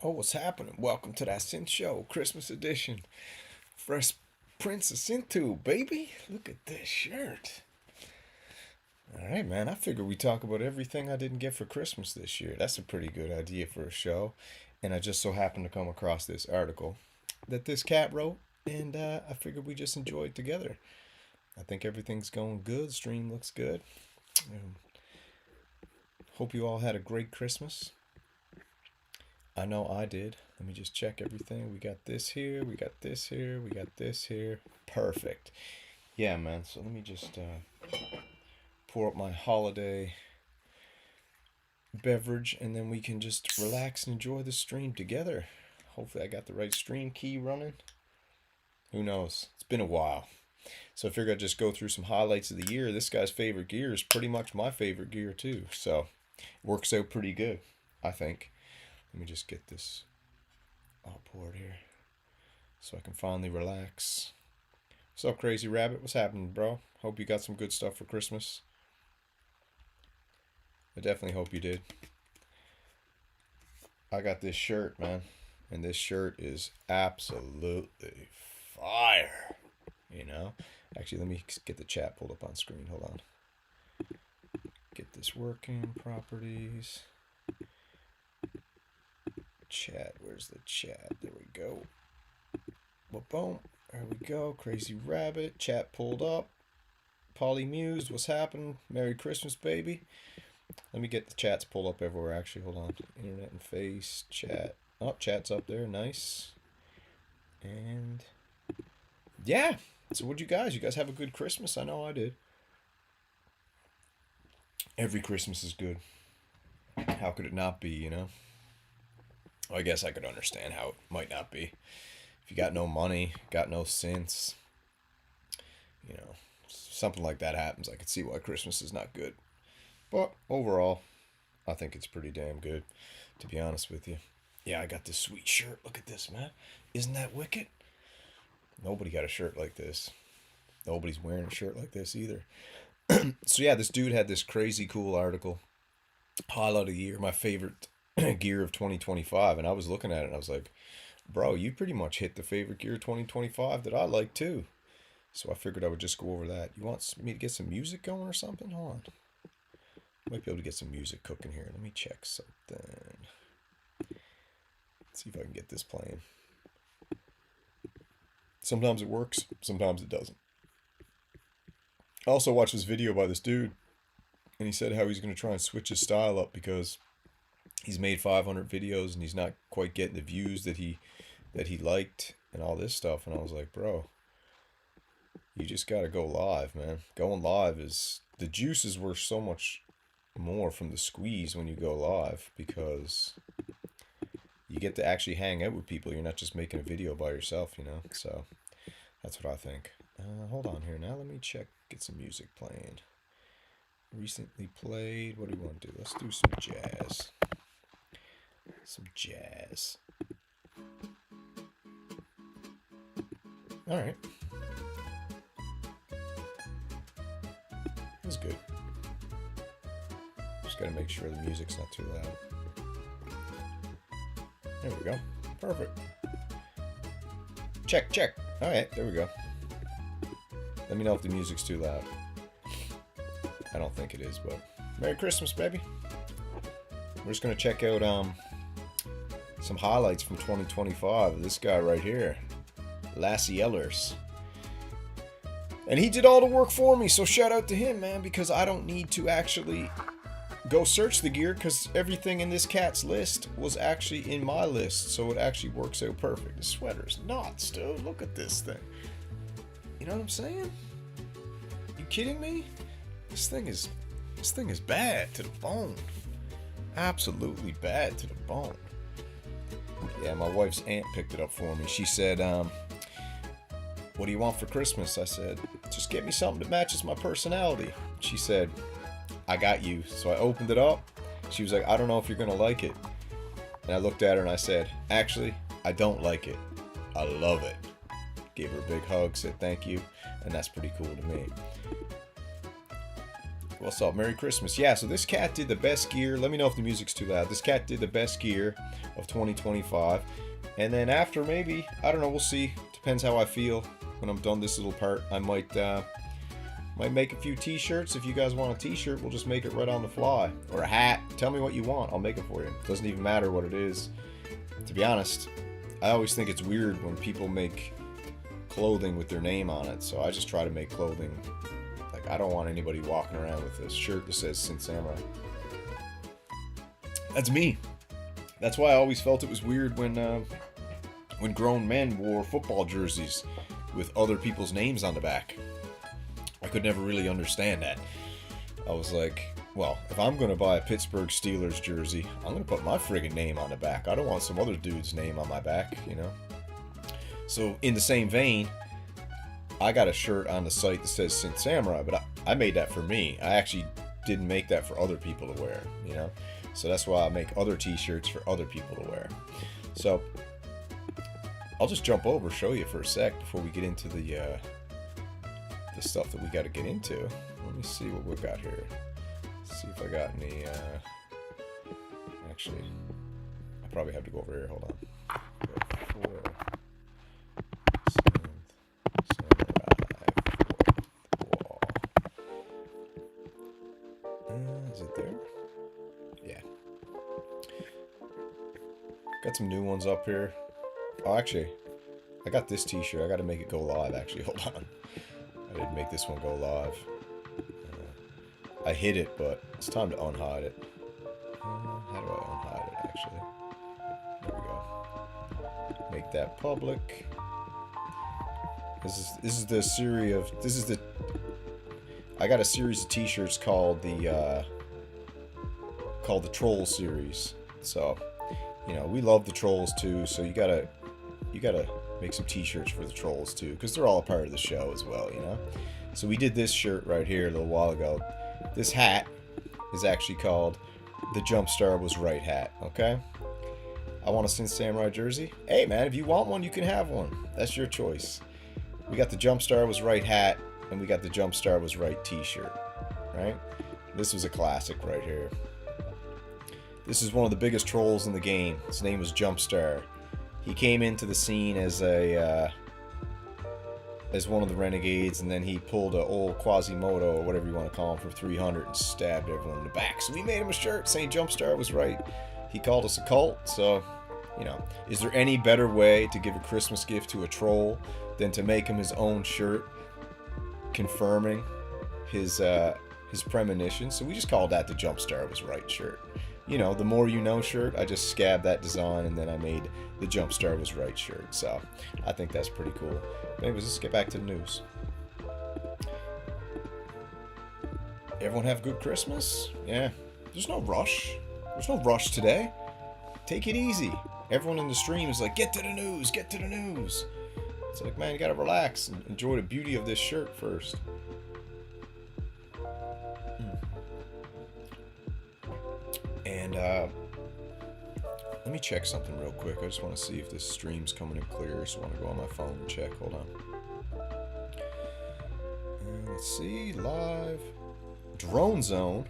Oh, what's happening? Welcome to that Synth Show, Christmas edition. Fresh Prince of Synth, baby. Look at this shirt. All right, man. I figure we talk about everything I didn't get for Christmas this year. That's a pretty good idea for a show. And I just so happened to come across this article that this cat wrote, and I figured we just enjoy it together. I think everything's going good. Stream looks good. Um, Hope you all had a great Christmas. I know I did. Let me just check everything. We got this here. We got this here. We got this here. Perfect. Yeah, man. So let me just pour up my holiday beverage, and then we can just relax and enjoy the stream together. Hopefully I got the right stream key running. Who knows? It's been a while. So I figured I'd just go through some highlights of the year. This guy's favorite gear is pretty much my favorite gear too. So it works out pretty good, I think. Let me just get this all poured here so I can finally relax. What's up, Crazy Rabbit? What's happening, bro? Hope you got some good stuff for Christmas. I definitely hope you did. I got this shirt, man. And this shirt is absolutely fire. You know? Actually, let me get the chat pulled up on screen. Hold on. Get this working. Properties. Chat. Where's the chat? There we go. Boom. There we go. Crazy Rabbit. Chat pulled up. Polymused. What's happening? Merry Christmas, baby. Let me get the chats pulled up everywhere. Actually, hold on. Internet and Face. Chat. Oh, chat's up there. Nice. And yeah. So what'd you guys? You guys have a good Christmas? I know I did. Every Christmas is good. How could it not be, you know? Well, I guess I could understand how it might not be. If you got no money, got no synths, you know, something like that happens, I could see why Christmas is not good. But overall, I think it's pretty damn good, to be honest with you. Yeah, I got this sweet shirt. Look at this, man. Isn't that wicked? Nobody got a shirt like this. Nobody's wearing a shirt like this either. So yeah, this dude had this crazy cool article. Highlight of the year, my favorite gear of 2025. And I was looking at it and I was like, bro, you pretty much hit the favorite gear of 2025 that I like too. So I figured I would just go over that. You want me to get some music going or something? Hold on. Might be able to get some music cooking here. Let me check something. Let's see if I can get this playing. Sometimes it works, sometimes it doesn't. I also watched this video by this dude, and he said how he's going to try and switch his style up because he's made 500 videos and he's not quite getting the views that he liked and all this stuff. And I was like, bro, you just got to go live, man. Going live is, the juice is worth so much more from the squeeze when you go live because you get to actually hang out with people. You're not just making a video by yourself, you know? So that's what I think. Hold on here now. Let me check, get some music playing. Recently played. What do we want to do? Let's do some jazz. Some jazz. Alright. That's good. Just gotta make sure the music's not too loud. There we go. Perfect. Check. Alright, there we go. Let me know if the music's too loud. I don't think it is, but Merry Christmas, baby. We're just gonna check out some highlights from 2025. This guy right here, Lassie Ellers. And he did all the work for me, so shout out to him, man, because I don't need to actually go search the gear because everything in this cat's list was actually in my list, so it actually works out perfect. The sweater's nuts, dude. Look at this thing. You know what I'm saying? You kidding me? This thing is bad to the bone. Absolutely bad to the bone. Yeah, my wife's aunt picked it up for me. She said, what do you want for Christmas? I said, just get me something that matches my personality. She said, I got you. So I opened it up. She was like, I don't know if you're gonna like it. And I looked at her and I said, actually, I don't like it. I love it. Gave her a big hug, said thank you, and that's pretty cool to me. What's up? Merry Christmas. Yeah, so this cat did the best gear. Let me know if the music's too loud. This cat did the best gear of 2025. And then after, maybe, I don't know, we'll see. Depends how I feel when I'm done this little part. I might make a few t-shirts. If you guys want a t-shirt, we'll just make it right on the fly. Or a hat. Tell me what you want. I'll make it for you. Doesn't even matter what it is. To be honest, I always think it's weird when people make clothing with their name on it. So I just try to make clothing. Like, I don't want anybody walking around with a shirt that says Synth Samurai. That's me. That's why I always felt it was weird when grown men wore football jerseys with other people's names on the back. I could never really understand that. I was like, well, if I'm going to buy a Pittsburgh Steelers jersey, I'm going to put my friggin' name on the back. I don't want some other dude's name on my back, you know? So, in the same vein, I got a shirt on the site that says Synth Samurai, but I made that for me. I actually didn't make that for other people to wear, you know? So that's why I make other t-shirts for other people to wear. So, I'll just jump over, show you for a sec before we get into the stuff that we got to get into. Let me see what we've got here. Let's see if I got any, actually, I probably have to go over here, hold on. Is it there? Yeah. Got some new ones up here. Oh, actually, I got this t-shirt. I got to make it go live, actually. Hold on. I didn't make this one go live. I hid it, but it's time to unhide it. How do I unhide it, actually? There we go. Make that public. This is the series of... This is the... I got a series of t-shirts called the Troll series. So, you know, we love the Trolls too, so you gotta make some t-shirts for the Trolls too, because they're all a part of the show as well, you know? So we did this shirt right here a little while ago. This hat is actually called the Jumpstar Was Right hat, okay? I want a Synth Samurai jersey. Hey man, if you want one, you can have one. That's your choice. We got the Jumpstar Was Right hat, and we got the Jumpstar Was Right t-shirt, right? This was a classic right here. This is one of the biggest trolls in the game. His name was Jumpstar. He came into the scene as one of the renegades, and then he pulled a old Quasimodo, or whatever you want to call him, for 300 and stabbed everyone in the back. So we made him a shirt saying Jumpstar was right. He called us a cult, so, you know. Is there any better way to give a Christmas gift to a troll than to make him his own shirt confirming his premonition? So we just called that the Jumpstar Was Right shirt. You know, the more you know shirt, I just scabbed that design, and then I made the Jumpstar Was Right shirt. So I think that's pretty cool. But anyways, let's get back to the news. Everyone have a good Christmas? Yeah. There's no rush. There's no rush today. Take it easy. Everyone in the stream is like, get to the news, get to the news. It's like, man, you gotta relax and enjoy the beauty of this shirt first. And let me check something real quick. I just want to see if this stream's coming in clear. So I want to go on my phone and check. Hold on. And let's see. Live. Drone Zone.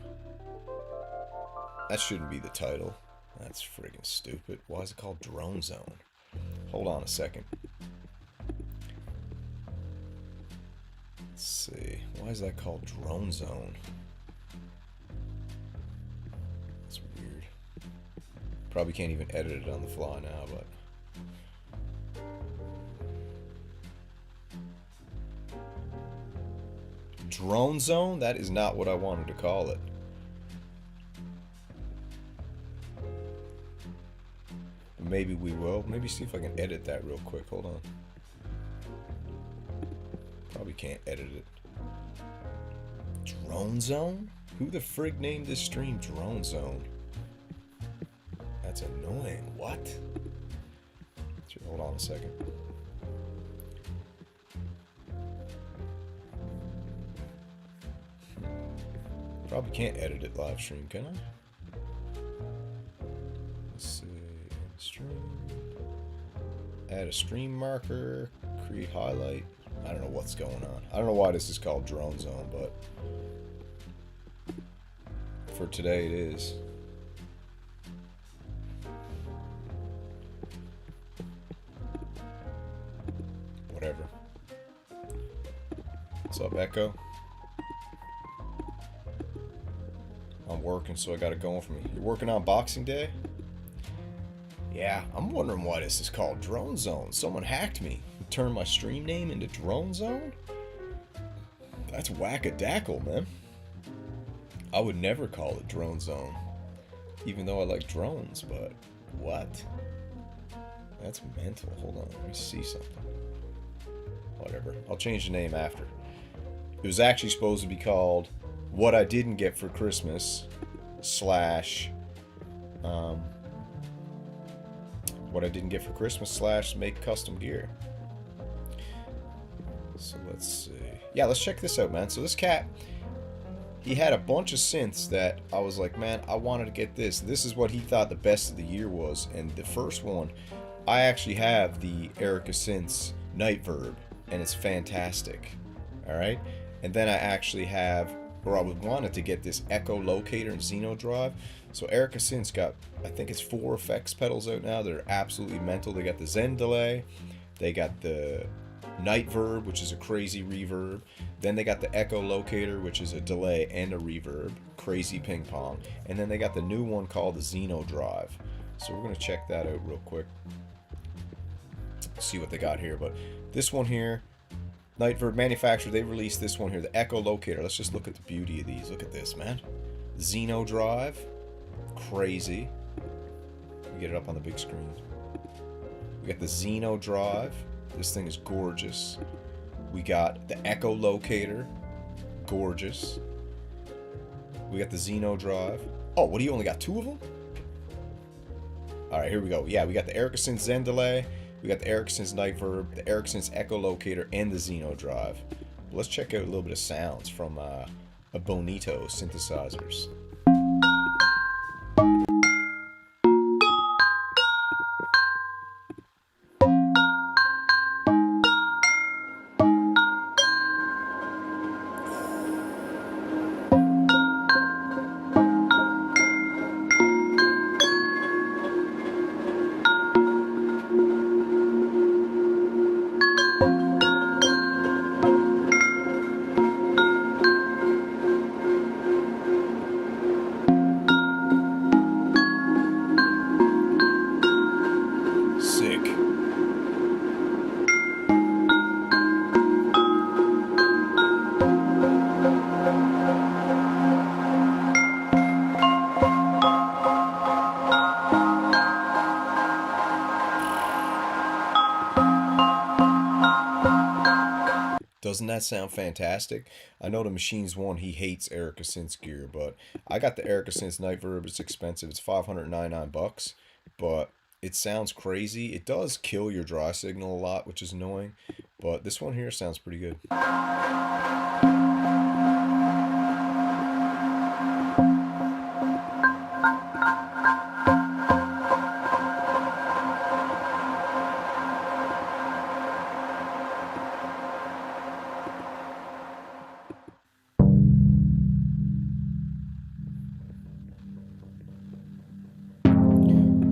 That shouldn't be the title. That's friggin' stupid. Why is it called Drone Zone? Hold on a second. Let's see. Why is that called Drone Zone? Probably can't even edit it on the fly now, but... Drone Zone? That is not what I wanted to call it. Maybe we will. Maybe see if I can edit that real quick. Hold on. Probably can't edit it. Drone Zone? Who the frig named this stream Drone Zone? That's annoying. What? Hold on a second. Probably can't edit it live stream, can I? Let's see. Stream. Add a stream marker. Create highlight. I don't know what's going on. I don't know why this is called Drone Zone, but for today it is. Whatever. What's up, Echo? I'm working, so I got it going for me. You're working on Boxing Day? Yeah, I'm wondering why this is called Drone Zone. Someone hacked me and turned my stream name into Drone Zone? That's whack-a-dackle, man. I would never call it Drone Zone, even though I like drones, but what? That's mental. Hold on, let me see something. Whatever. I'll change the name after. It was actually supposed to be called What I Didn't Get for Christmas slash What I Didn't Get for Christmas slash Make Custom Gear. So let's see. Yeah, let's check this out, man. So this cat, he had a bunch of synths that I was like, man, I wanted to get this. This is what he thought the best of the year was. And the first one, I actually have the Erica Synths Night Verb, and it's fantastic. Alright? And then I actually have, or I wanted to get this Echo Locator and Xeno Drive. So Erica Synths got, I think it's 4 effects pedals out now. They're absolutely mental. They got the Zen Delay. They got the Night Verb, which is a crazy reverb. Then they got the Echo Locator, which is a delay and a reverb. Crazy ping pong. And then they got the new one called the Xeno Drive. So we're going to check that out real quick. See what they got here. But this one here, Night Verb manufacturer, they released this one here, the Echo Locator. Let's just look at the beauty of these. Look at this, man. Xeno Drive. Crazy. We get it up on the big screen. We got the Xeno Drive. This thing is gorgeous. We got the Echo Locator. Gorgeous. We got the Xeno Drive. Oh, what do you only got 2 of them? Alright, here we go. Yeah, we got the Erica Synths Zen Delay. We got the Erica Synths Night Verb, the Erica Synths Echo Locator, and the Xeno Drive. Let's check out a little bit of sounds from a Bonito synthesizers. Doesn't that sound fantastic? I know the Machines one, he hates Erica Synths gear, but I got the Erica Synths Night Verb. It's expensive. It's $599, but it sounds crazy. It does kill your dry signal a lot, which is annoying, but this one here sounds pretty good.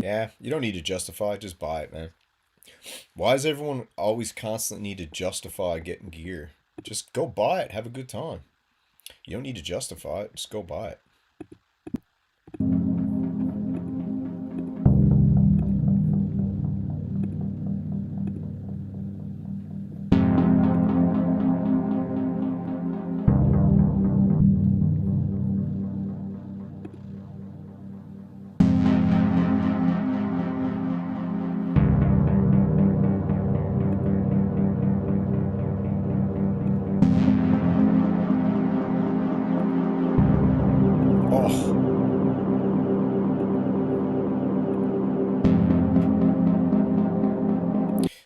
Yeah, you don't need to justify it, just buy it, man. Why does everyone always constantly need to justify getting gear? Just go buy it, have a good time. You don't need to justify it, just go buy it.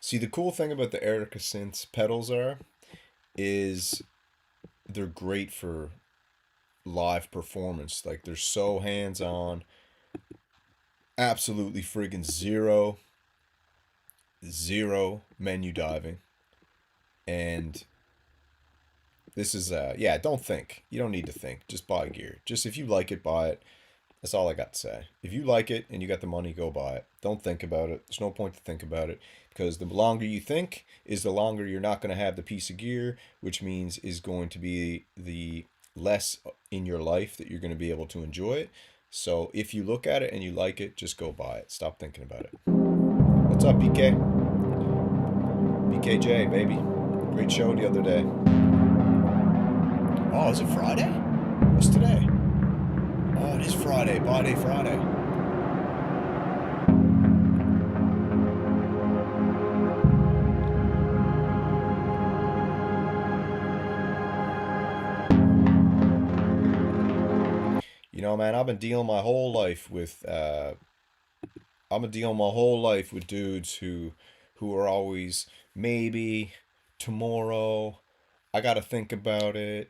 See, the cool thing about the Erica Synths pedals is they're great for live performance. Like, they're so hands-on. Absolutely friggin' zero menu diving. And This is, yeah, don't think. You don't need to think. Just buy gear. Just if you like it, buy it. That's all I got to say. If you like it and you got the money, go buy it. Don't think about it. There's no point to think about it, because the longer you think is the longer you're not going to have the piece of gear, which means is going to be the less in your life that you're going to be able to enjoy it. So if you look at it and you like it, just go buy it. Stop thinking about it. What's up, BK? BKJ, baby. Great show the other day. Oh, is it Friday? What's today? Oh, it is Friday. Buy Day Friday. You know, man, I've been dealing my whole life with dudes who are always maybe tomorrow. I gotta think about it.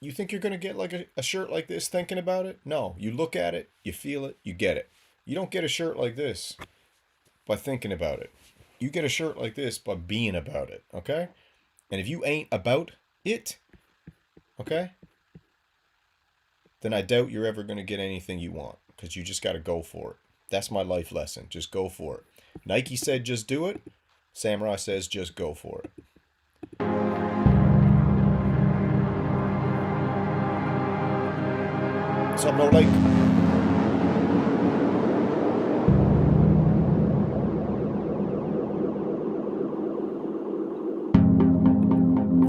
You think you're gonna get like a shirt like this thinking about it? No, you look at it, you feel it, you get it. You don't get a shirt like this by thinking about it. You get a shirt like this by being about it, okay? And if you ain't about it, okay, then I doubt you're ever gonna get anything you want, because you just gotta go for it. That's my life lesson. Just go for it. Nike said just do it. Samurai says just go for it. What's up, No Lake?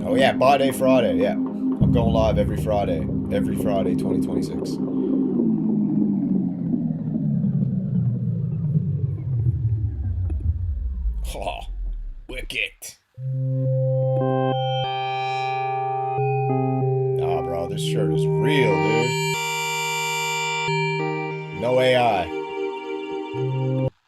Oh yeah, Buy Day Friday, yeah. I'm going live every Friday 2026. Oh, wicked. Nah, bro, this shirt is real, dude. No AI.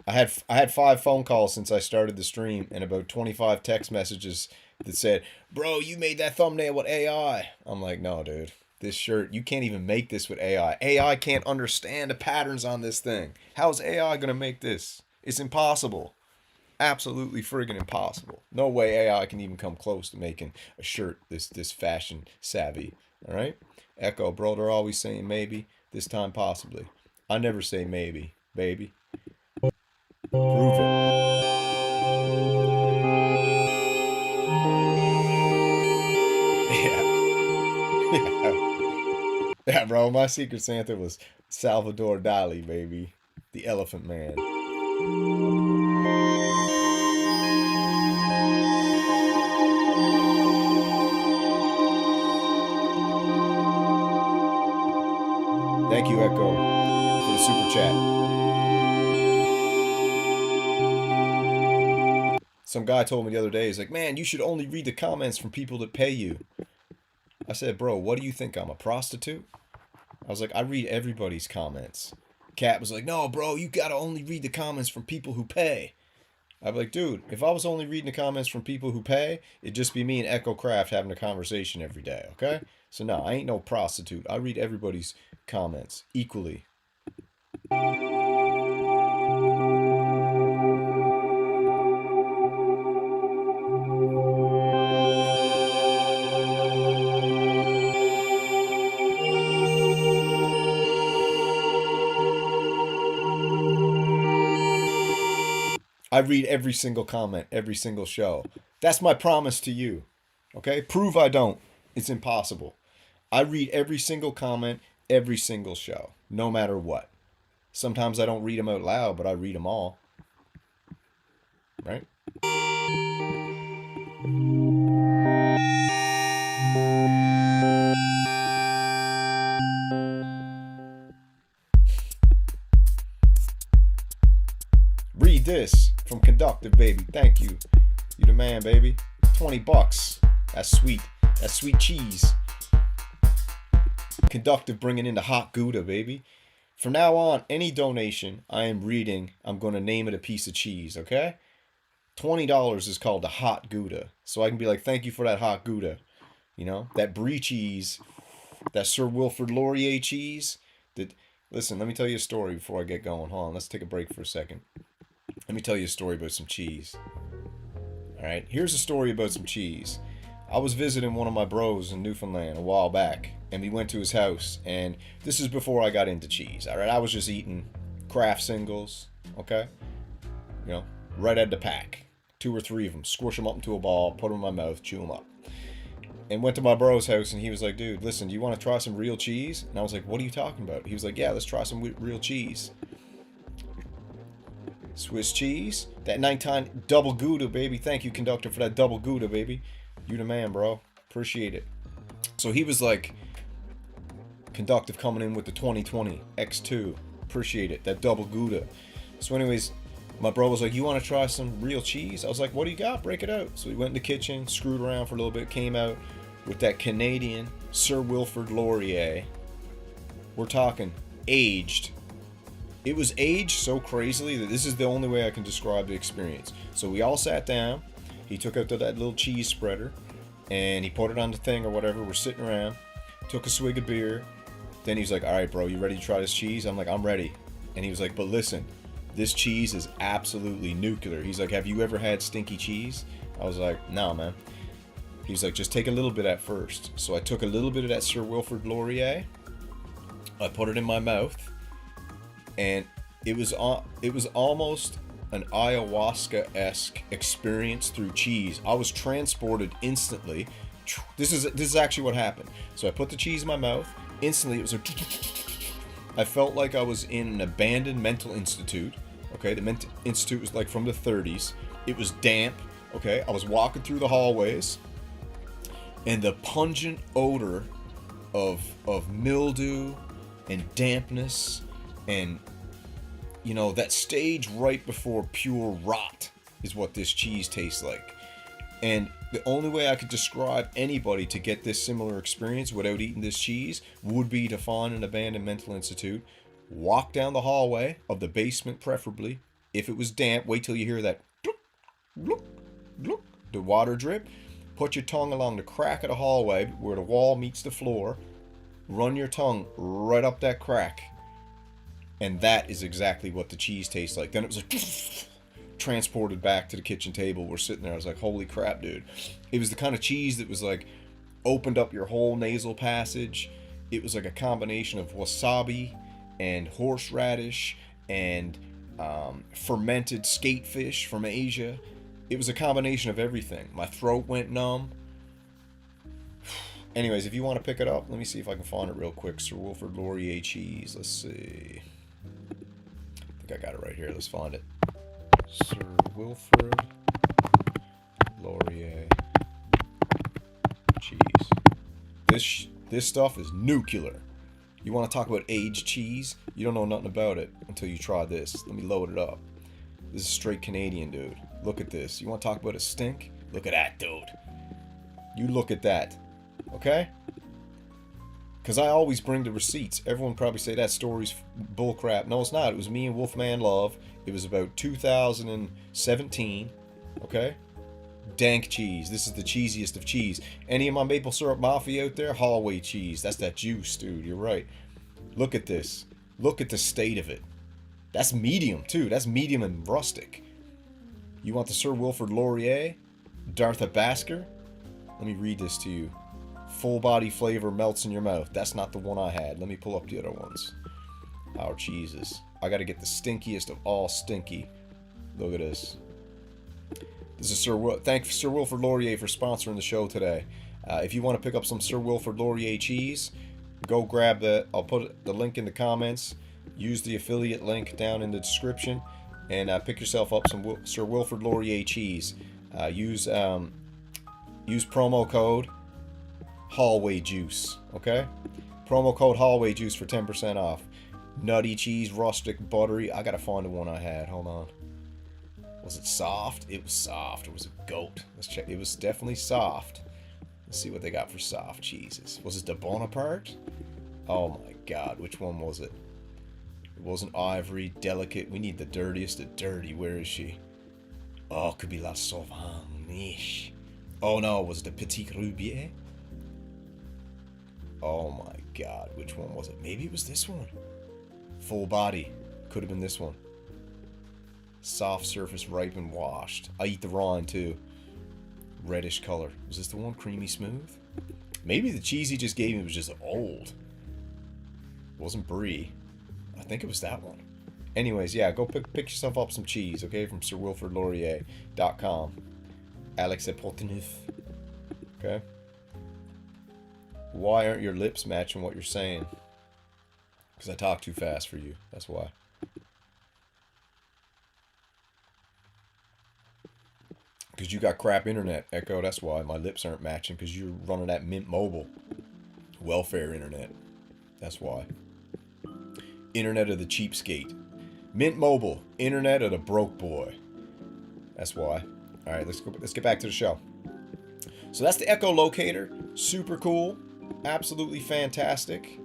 I had 5 phone calls since I started the stream and about 25 text messages that said, "Bro, you made that thumbnail with AI." I'm like, "No, dude. This shirt, you can't even make this with AI. AI can't understand the patterns on this thing. How's AI going to make this? It's impossible. Absolutely friggin' impossible. No way AI can even come close to making a shirt this fashion savvy." All right? Echo, bro, they're always saying maybe. This time possibly. I never say maybe, baby. Prove it. Yeah, bro, my Secret Santa was Salvador Dali, baby. The Elephant Man. Thank you, Echo, for the super chat. Some guy told me the other day, he's like, "Man, you should only read the comments from people that pay you." I said, "Bro, what do you think? I'm a prostitute?" I was like, "I read everybody's comments." Cat was like, "No, bro, you gotta only read the comments from people who pay." I'd be like, "Dude, if I was only reading the comments from people who pay, it'd just be me and Echo Craft having a conversation every day, okay? So no, I ain't no prostitute. I read everybody's comments equally." I read every single comment, every single show. That's my promise to you. Okay? Prove I don't. It's impossible. I read every single comment, every single show, no matter what. Sometimes I don't read them out loud, but I read them all. Right? Read this from Conductive, baby. Thank you. You the man, baby. $20. That's sweet. That's sweet cheese. Conductive bringing in the hot Gouda, baby. From now on, any donation I am reading, I'm going to name it a piece of cheese, okay? $20 is called the hot Gouda. So I can be like, "Thank you for that hot Gouda." You know, that brie cheese, that Sir Wilfrid Laurier cheese. Listen, let me tell you a story before I get going. Hold on, let's take a break for a second. Let me tell you a story about some cheese. All right, here's a story about some cheese. I was visiting one of my bros in Newfoundland a while back, and we went to his house, and this is before I got into cheese, alright? I was just eating craft singles, okay? You know, right out of the pack. 2 or 3 of them, squish them up into a ball, put them in my mouth, chew them up. And went to my bro's house, and he was like, dude, listen, do you want to try some real cheese? And I was like, what are you talking about? He was like, yeah, let's try some real cheese. Swiss cheese, that 19 double Gouda, baby. Thank you, conductor, for that double Gouda, baby. You the man, bro. Appreciate it. So he was like, conductive coming in with the 2020 X2. Appreciate it. That double Gouda. So anyways, my bro was like, you want to try some real cheese? I was like, what do you got? Break it out. So we went in the kitchen, screwed around for a little bit, came out with that Canadian Sir Wilfrid Laurier. We're talking aged. It was aged so crazily that this is the only way I can describe the experience. So we all sat down. He took out that little cheese spreader, and he put it on the thing or whatever. We're sitting around, took a swig of beer. Then he's like, all right, bro, you ready to try this cheese? I'm like, I'm ready. And he was like, but listen, this cheese is absolutely nuclear. He's like, have you ever had stinky cheese? I was like, no, man. He's like, just take a little bit at first. So I took a little bit of that Sir Wilfrid Laurier. I put it in my mouth, and it was almost an ayahuasca-esque experience through cheese. I was transported instantly. This is actually what happened. So I put the cheese in my mouth. Instantly, it was like, I felt like I was in an abandoned mental institute. Okay, the mental institute was like from the 30s. It was damp. Okay, I was walking through the hallways, and the pungent odor of mildew and dampness, and you know, that stage right before pure rot is what this cheese tastes like. And the only way I could describe anybody to get this similar experience without eating this cheese would be to find an abandoned mental institute, walk down the hallway of the basement preferably. If it was damp, wait till you hear that gloop, gloop, gloop, the water drip. Put your tongue along the crack of the hallway where the wall meets the floor. Run your tongue right up that crack. And that is exactly what the cheese tastes like. Then it was like transported back to the kitchen table. We're sitting there. I was like, holy crap, dude. It was the kind of cheese that was like opened up your whole nasal passage. It was like a combination of wasabi and horseradish and fermented skatefish from Asia. It was a combination of everything. My throat went numb. Anyways, if you want to pick it up, let me see if I can find it real quick. Sir Wilfrid Laurier cheese. Let's see. I think I got it right here. Let's find it. Sir Wilfrid Laurier cheese. This stuff is nuclear. You want to talk about aged cheese? You don't know nothing about it until you try this. Let me load it up. This is straight Canadian, dude. Look at this. You want to talk about a stink? Look at that, dude. You look at that. Okay? Because I always bring the receipts. Everyone probably say that story's bullcrap. No, it's not. It was me and Wolfman Love. It was about 2017. Okay? Dank cheese. This is the cheesiest of cheese. Any of my maple syrup mafia out there? Hallway cheese. That's that juice, dude. You're right. Look at this. Look at the state of it. That's medium, too. That's medium and rustic. You want the Sir Wilfrid Laurier? Dartha Basker? Let me read this to you. Full body flavor melts in your mouth. That's not the one I had. Let me pull up the other ones. Our cheeses. I gotta get the stinkiest of all stinky. Look at this. This is thank Sir Wilfrid Laurier for sponsoring the show today. If you want to pick up some Sir Wilfrid Laurier cheese, go grab that. I'll put the link in the comments. Use the affiliate link down in the description, and pick yourself up some Sir Wilfrid Laurier cheese. Use promo code Hallway Juice. Okay, promo code Hallway Juice for 10% off. Nutty cheese, rustic, buttery. I gotta find the one I had. Hold on. Was it soft? It was soft. It was a goat. Let's check. It was definitely soft. Let's see what they got for soft cheeses. Was it the Bonaparte? Oh my God, which one was it? It wasn't ivory, delicate. We need the dirtiest of dirty. Where is she? Oh, it could be La Sauvage. Oh no, was it the Petit Rubier? Oh my God, which one was it? Maybe it was this one. Full body. Could have been this one. Soft surface, ripe and washed. I eat the rind too. reddish color. Was this the one? Creamy smooth? Maybe the cheese he just gave me was just old. It wasn't brie. I think it was that one. Anyways, yeah, go pick yourself up some cheese, okay? From SirWilfredLaurier.com. Alex Epoteneuf. Okay? Why aren't your lips matching what you're saying? Because I talk too fast for you. That's why. Because you got crap internet, Echo. That's why my lips aren't matching. Because you're running that Mint Mobile. Welfare internet. That's why. Internet of the cheapskate. Mint Mobile. Internet of the broke boy. That's why. Alright, let's get back to the show. So that's the echolocator. Super cool. Absolutely fantastic.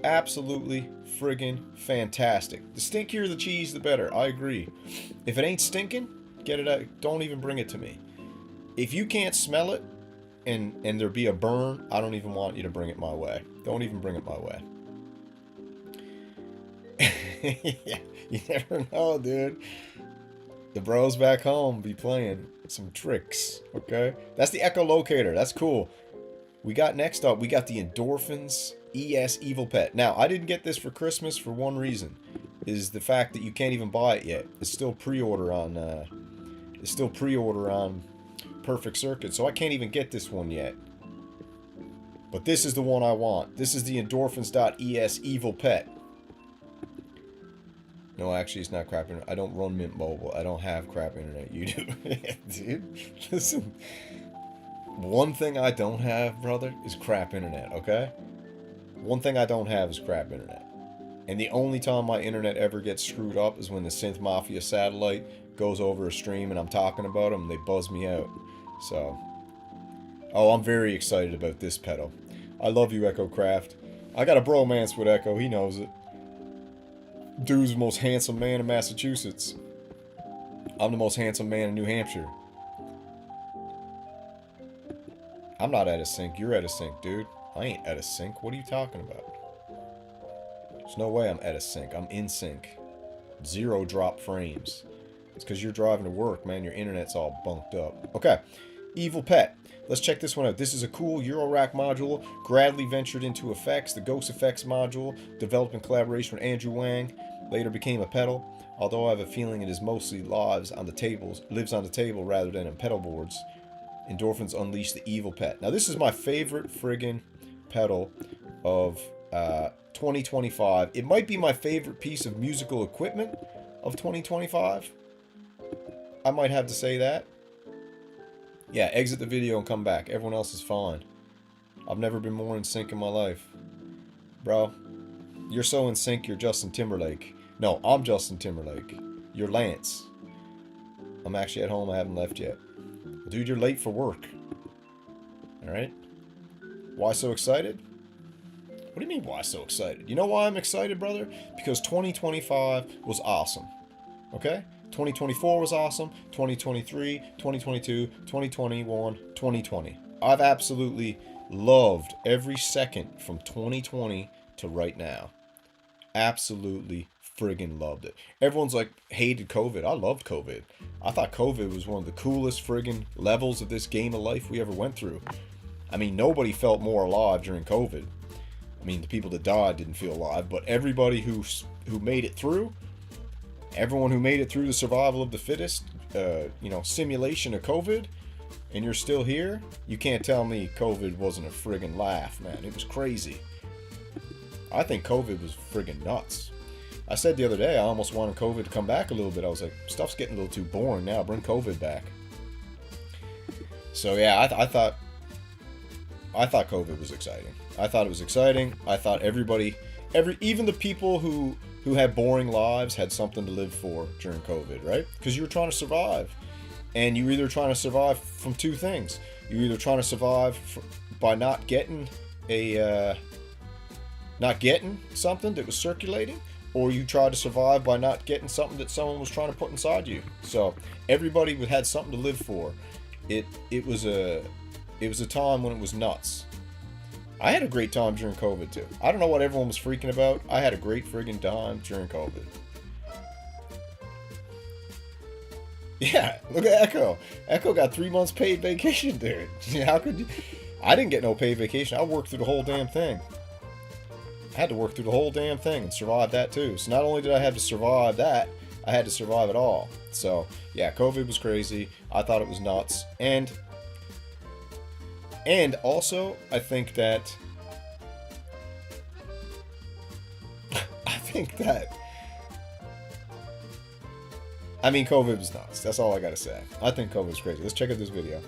Absolutely friggin' fantastic. The stinkier the cheese, the better. I agree. If it ain't stinking, get it out. Don't even bring it to me. If you can't smell it and there be a burn, I don't even want you to bring it my way. Don't even bring it my way. Yeah, you never know, dude. The bros back home be playing some tricks, okay? That's the echolocator. That's cool. We got next up, we got the Endorphins ES Evil Pet. Now, I didn't get this for Christmas for one reason, is the fact that you can't even buy it yet. It's still pre-order on Perfect Circuit, so I can't even get this one yet. But this is the one I want. This is the Endorphins.es Evil Pet. No, actually, it's not crap internet. I don't run Mint Mobile. I don't have crap internet. You do. Dude, listen. One thing I don't have, brother, is crap internet, okay? One thing I don't have is crap internet. And the only time my internet ever gets screwed up is when the Synth Mafia satellite goes over a stream and I'm talking about them and they buzz me out. So. Oh, I'm very excited about this pedal. I love you, Echo Craft. I got a bromance with Echo. He knows it. Dude's the most handsome man in Massachusetts. I'm the most handsome man in New Hampshire. I'm not out of sync. You're out of sync, dude. I ain't out of sync. What are you talking about? There's no way I'm out of sync. I'm in sync. 0 drop frames. It's because you're driving to work, man. Your internet's all bunked up. Okay. Evil Pet. Let's check this one out. This is a cool Eurorack module. Gradually ventured into effects. The Ghost Effects module, developed in collaboration with Andrew Wang, later became a pedal. Although I have a feeling it is mostly lives on the table rather than in pedal boards. Endorphins unleash the Evil Pet. Now this is my favorite friggin' pedal of 2025. It might be my favorite piece of musical equipment of 2025. I might have to say that. Yeah, exit the video and come back. Everyone else is fine. I've never been more in sync in my life. Bro, you're so in sync, you're Justin Timberlake. No, I'm Justin Timberlake. You're Lance. I'm actually at home. I haven't left yet. Dude, you're late for work. Alright? Why so excited? What do you mean, why so excited? You know why I'm excited, brother? Because 2025 was awesome. Okay? 2024 was awesome. 2023, 2022, 2021, 2020. I've absolutely loved every second from 2020 to right now. Absolutely friggin' loved it. Everyone's like, hated COVID. I loved COVID. I thought COVID was one of the coolest friggin' levels of this game of life we ever went through. I mean, nobody felt more alive during COVID. I mean, the people that died didn't feel alive, but everybody who made it through, everyone who made it through the survival of the fittest, simulation of COVID, and you're still here, you can't tell me COVID wasn't a friggin' laugh, man. It was crazy. I think COVID was friggin' nuts. I said the other day I almost wanted COVID to come back a little bit. I was like, stuff's getting a little too boring now. Bring COVID back. So yeah, I thought COVID was exciting. I thought it was exciting. I thought even the people who had boring lives had something to live for during COVID, right? Because you were trying to survive. And you were either trying to survive from two things. You were either trying to survive by not getting something that was circulating, or you tried to survive by not getting something that someone was trying to put inside you. So everybody had something to live for. It was a time when it was nuts. I had a great time during COVID too. I don't know what everyone was freaking about. I had a great friggin' time during COVID. Yeah, look at Echo. Echo got 3 months paid vacation, dude. How could you? I didn't get no paid vacation. I worked through the whole damn thing. I had to work through the whole damn thing and survive that too. So not only did I have to survive that, I had to survive it all. So yeah, COVID was crazy. I thought it was nuts. And also, I think that I mean, COVID was nuts. That's all I gotta say. I think COVID was crazy. Let's check out this video.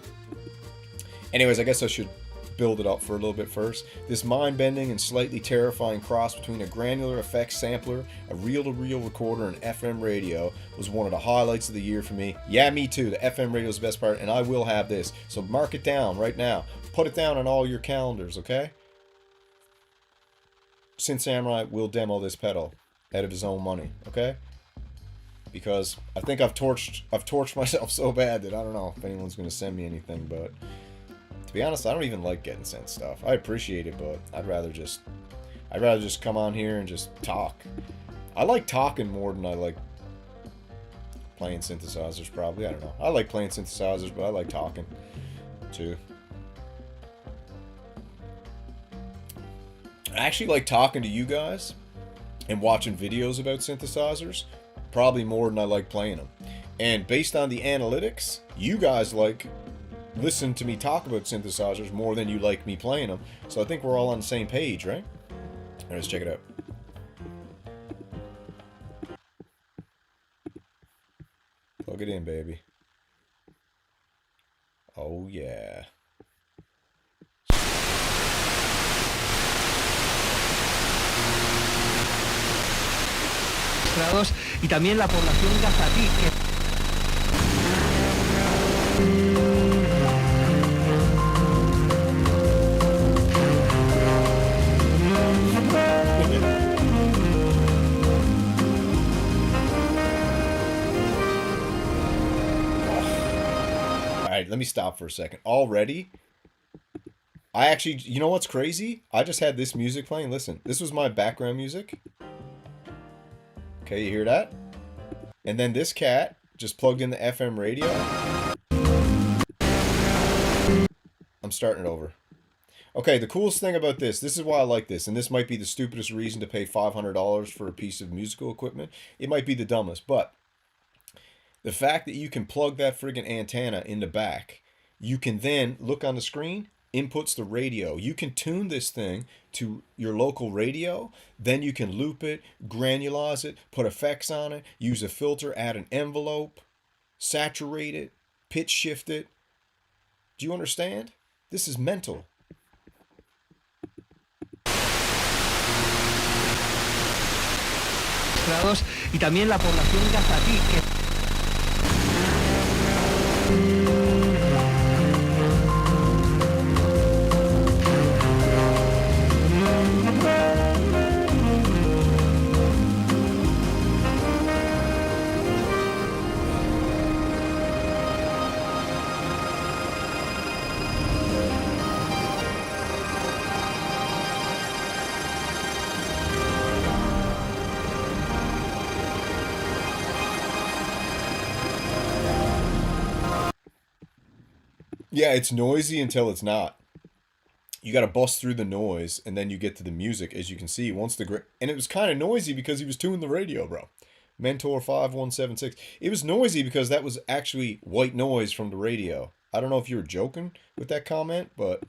Anyways, I guess I should build it up for a little bit first. This mind-bending and slightly terrifying cross between a granular effects sampler, a reel-to-reel recorder, and FM radio was one of the highlights of the year for me. Yeah, me too. The FM radio is the best part, and I will have this. So mark it down right now. Put it down on all your calendars, okay? Synth Samurai will demo this pedal out of his own money, okay? Because I think I've torched myself so bad that I don't know if anyone's going to send me anything, but to be honest, I don't even like getting sent stuff. I appreciate it, but I'd rather just come on here and just talk. I like talking more than I like playing synthesizers, probably. I don't know. I like playing synthesizers, but I like talking too. I actually like talking to you guys and watching videos about synthesizers probably more than I like playing them. And based on the analytics, you guys like listen to me talk about synthesizers more than you like me playing them. So I think we're all on the same page, right? All right, let's check it out. Plug it in, baby. Oh yeah. Y también la población gazatí que... Alright, let me stop for a second. Already, I actually, you know what's crazy? I just had this music playing. Listen, this was my background music. Okay, you hear that? And then this cat just plugged in the FM radio. I'm starting it over. Okay, the coolest thing about this is why I like this, and this might be the stupidest reason to pay $500 for a piece of musical equipment. It might be the dumbest, but the fact that you can plug that friggin' antenna in the back, you can then look on the screen, inputs the radio. You can tune this thing to your local radio, then you can loop it, granulize it, put effects on it, use a filter, add an envelope, saturate it, pitch shift it. Do you understand? This is mental. Y también la población gazatí que... Yeah, it's noisy until it's not. You got to bust through the noise, and then you get to the music, as you can see. And it was kind of noisy because he was tuning the radio, bro. Mentor 5176. It was noisy because that was actually white noise from the radio. I don't know if you were joking with that comment, but...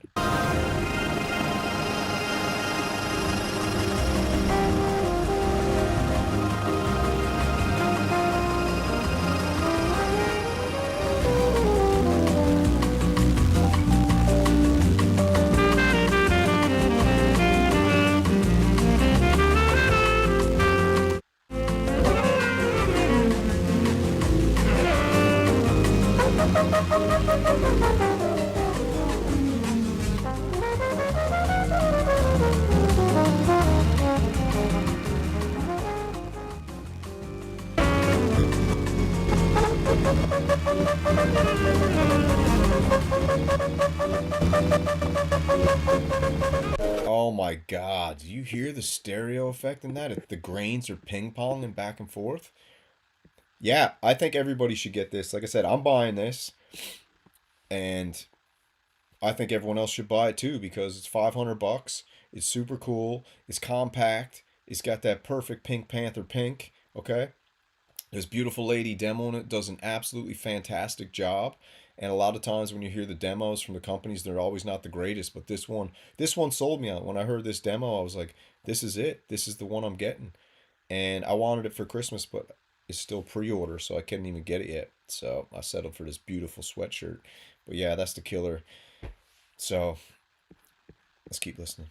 Oh my god, do you hear the stereo effect in that? The grains are ping-ponging back and forth. Yeah, I think everybody should get this. Like I said, I'm buying this, and I think everyone else should buy it too because it's $500. It's super cool. It's compact. It's got that perfect Pink Panther pink. Okay, this beautiful lady demoing it does an absolutely fantastic job. And a lot of times when you hear the demos from the companies, they're always not the greatest. But this one sold me on. When I heard this demo, I was like, "This is it. This is the one I'm getting." And I wanted it for Christmas, but it's still pre-order, so I couldn't even get it yet. So I settled for this beautiful sweatshirt. But yeah, that's the killer. So let's keep listening.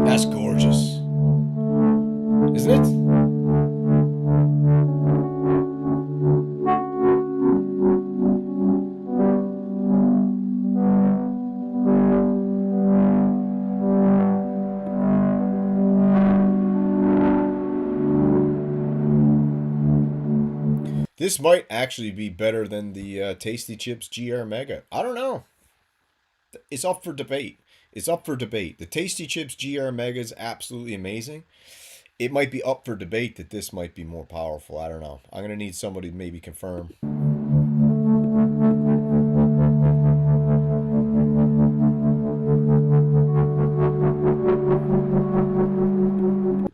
That's gorgeous, isn't it? This might actually be better than the Tasty Chips GR Mega. I don't know. It's up for debate. It's up for debate. The Tasty Chips GR Mega is absolutely amazing. It might be up for debate that this might be more powerful. I don't know. I'm gonna need somebody to maybe confirm.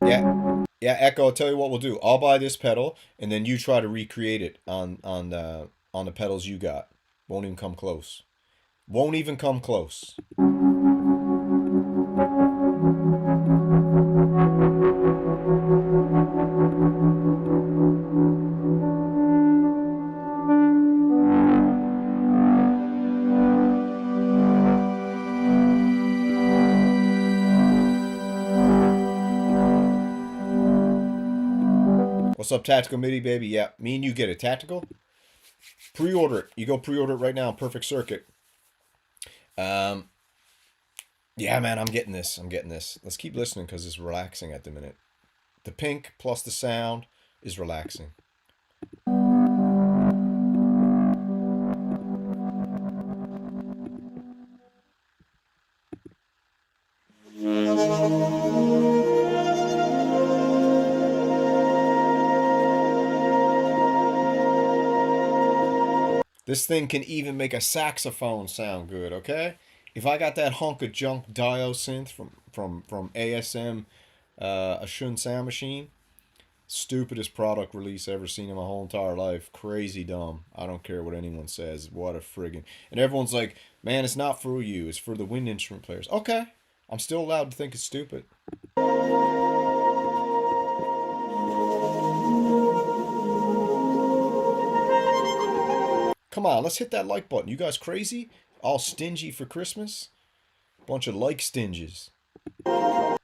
Yeah, yeah. Echo. I'll tell you what we'll do. I'll buy this pedal, and then you try to recreate it on the pedals you got. Won't even come close. Won't even come close. What's up, Tactical MIDI, baby? Yeah, me and you get it. Tactical? Pre-order it. You go pre-order it right now. Perfect Circuit. Um, yeah, man, I'm getting this. I'm getting this. Let's keep listening because it's relaxing at the minute. The pink plus the sound is relaxing. This thing can even make a saxophone sound good, okay? If I got that hunk of junk Dio synth from ASM, a Shun sound machine, stupidest product release ever seen in my whole entire life. Crazy dumb. I don't care what anyone says. What a friggin'. And everyone's like, man, it's not for you. It's for the wind instrument players. Okay. I'm still allowed to think it's stupid. Come on, let's hit that like button. You guys crazy? All stingy for Christmas? Bunch of like stinges. Got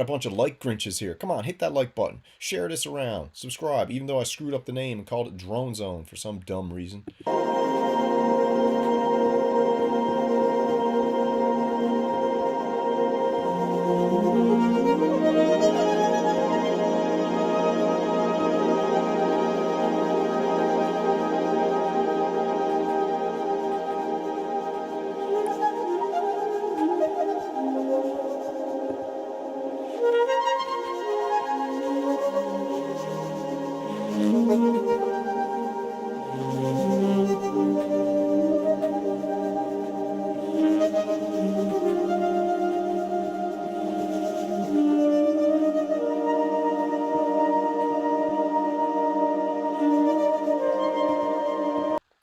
a bunch of like Grinches here. Come on, hit that like button. Share this around. Subscribe, even though I screwed up the name and called it Drone Zone for some dumb reason.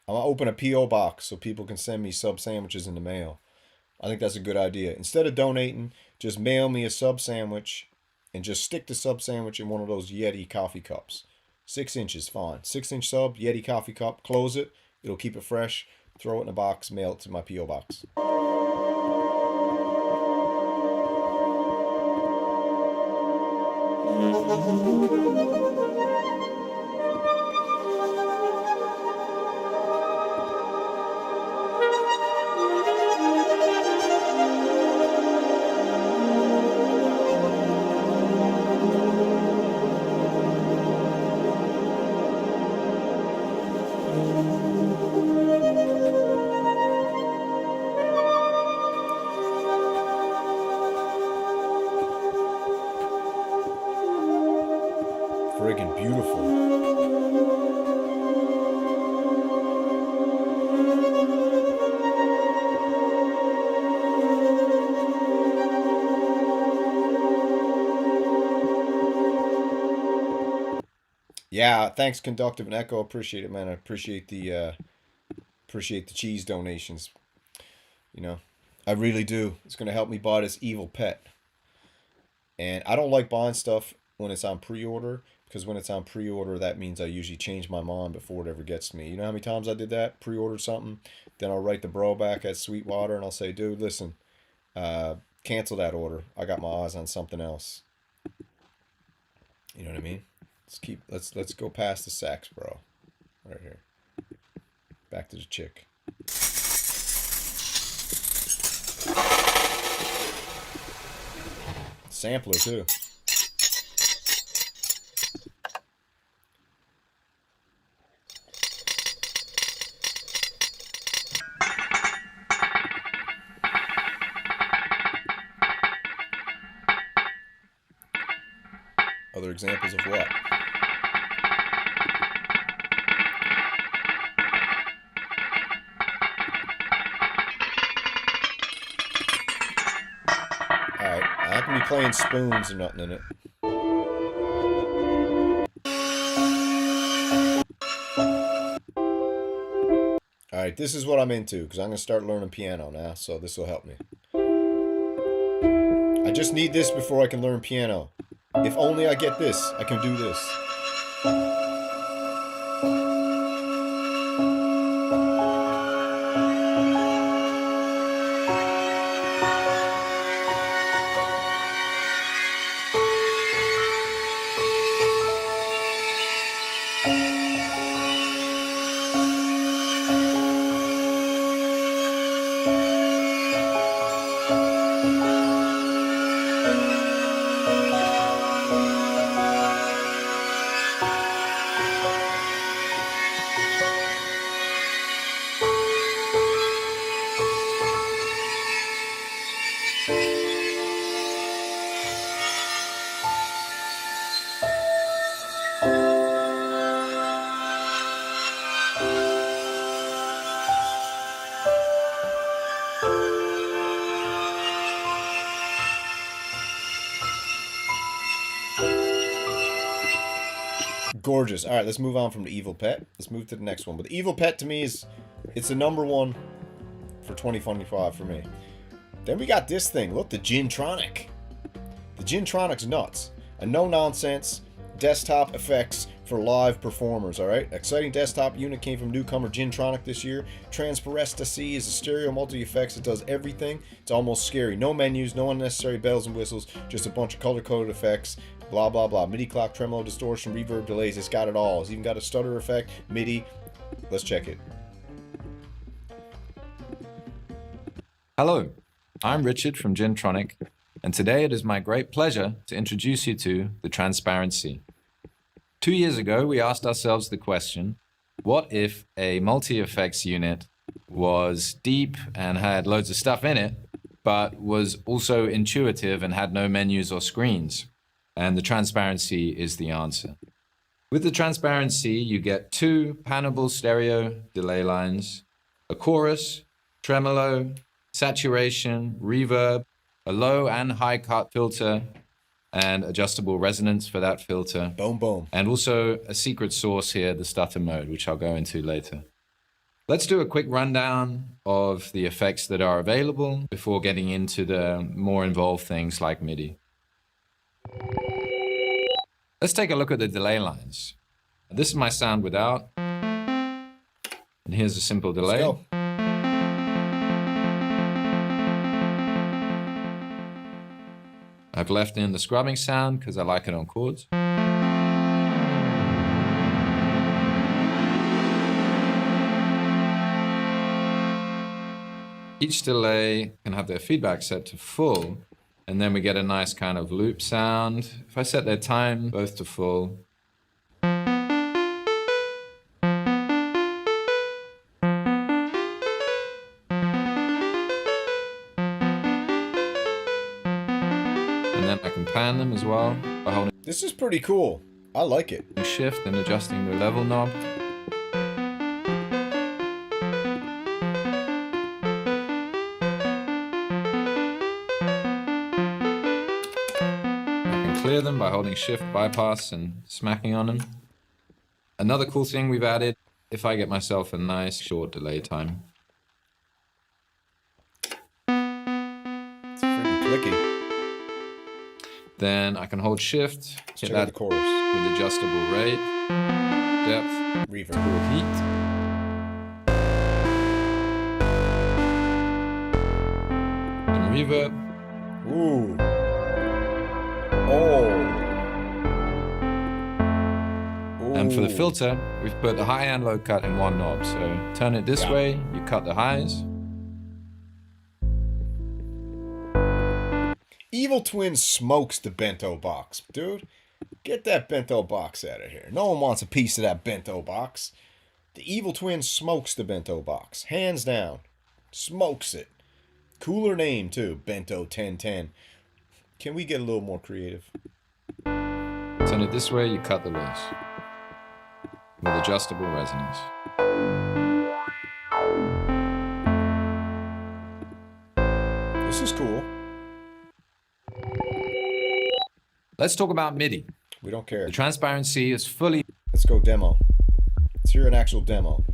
I'm gonna open a P.O. box so people can send me sub sandwiches in the mail. I think that's a good idea. Instead of donating, just mail me a sub sandwich and just stick the sub sandwich in one of those Yeti coffee cups. 6 inches, fine. 6-inch sub, Yeti coffee cup, close it. It'll keep it fresh. Throw it in a box, mail it to my P.O. box. Friggin' beautiful. Yeah, thanks, Conductive and Echo. Appreciate it, man. I appreciate the cheese donations. You know, I really do. It's gonna help me buy this evil pet. And I don't like buying stuff when it's on pre-order, because when it's on pre-order, that means I usually change my mind before it ever gets to me. You know how many times I did that? Pre-ordered something, then I'll write the bro back at Sweetwater and I'll say, dude, listen, cancel that order. I got my eyes on something else. You know what I mean? Let's go past the sax, bro. Right here. Back to the chick. Sampler too. Other examples of what? Alright, I have to be playing spoons or nothing in it. Alright, this is what I'm into, because I'm going to start learning piano now, so this will help me. I just need this before I can learn piano. If only I get this, I can do this. Gorgeous. All right, let's move on from the Evil Pet. Let's move to the next one. But the Evil Pet to me it's the number one for 2025 for me. Then we got this thing. Look, the Gintronic. The Gintronic's nuts. A no-nonsense desktop effects for live performers, all right? Exciting desktop unit came from newcomer Gintronic this year. Transparesta C is a stereo multi-effects. It does everything. It's almost scary. No menus, no unnecessary bells and whistles, just a bunch of color-coded effects. Blah, blah, blah. MIDI clock, tremolo, distortion, reverb, delays. It's got it all. It's even got a stutter effect, MIDI. Let's check it. Hello, I'm Richard from Gintronic, and today it is my great pleasure to introduce you to the Transparency. 2 years ago, we asked ourselves the question, what if a multi-effects unit was deep and had loads of stuff in it, but was also intuitive and had no menus or screens? And the Transparency is the answer. With the Transparency, you get 2 panable stereo delay lines, a chorus, tremolo, saturation, reverb, a low and high cut filter, and adjustable resonance for that filter. Boom, boom. And also a secret source here, the stutter mode, which I'll go into later. Let's do a quick rundown of the effects that are available before getting into the more involved things like MIDI. Let's take a look at the delay lines. This is my sound without. And here's a simple delay. Let's go. I've left in the scrubbing sound because I like it on chords. Each delay can have their feedback set to full, and then we get a nice kind of loop sound. If I set their time both to full, and then I can pan them as well by holding This is pretty cool. I like it. shift and adjusting the level knob. Clear them by holding shift bypass and smacking on them. Another cool thing we've added, if I get myself a nice short delay time. It's pretty clicky. Then I can hold shift, hit Check out the that chorus. with adjustable rate, depth, Reverb. cool heat. And reverb. Ooh. Oh. And for the Ooh. filter, we've put the high and low cut in one knob. So turn it this way, you cut the highs. Evil Twin smokes the bento box, dude. Get that bento box out of here. No one wants a piece of that bento box. The Evil Twin smokes the bento box, hands down. Smokes it. Cooler name too, Bento 1010. Can we get a little more creative? Turn it this way, you cut the lows. With adjustable resonance. This is cool. Let's talk about MIDI. We don't care. The transparency is fully... Let's go demo. Let's hear an actual demo.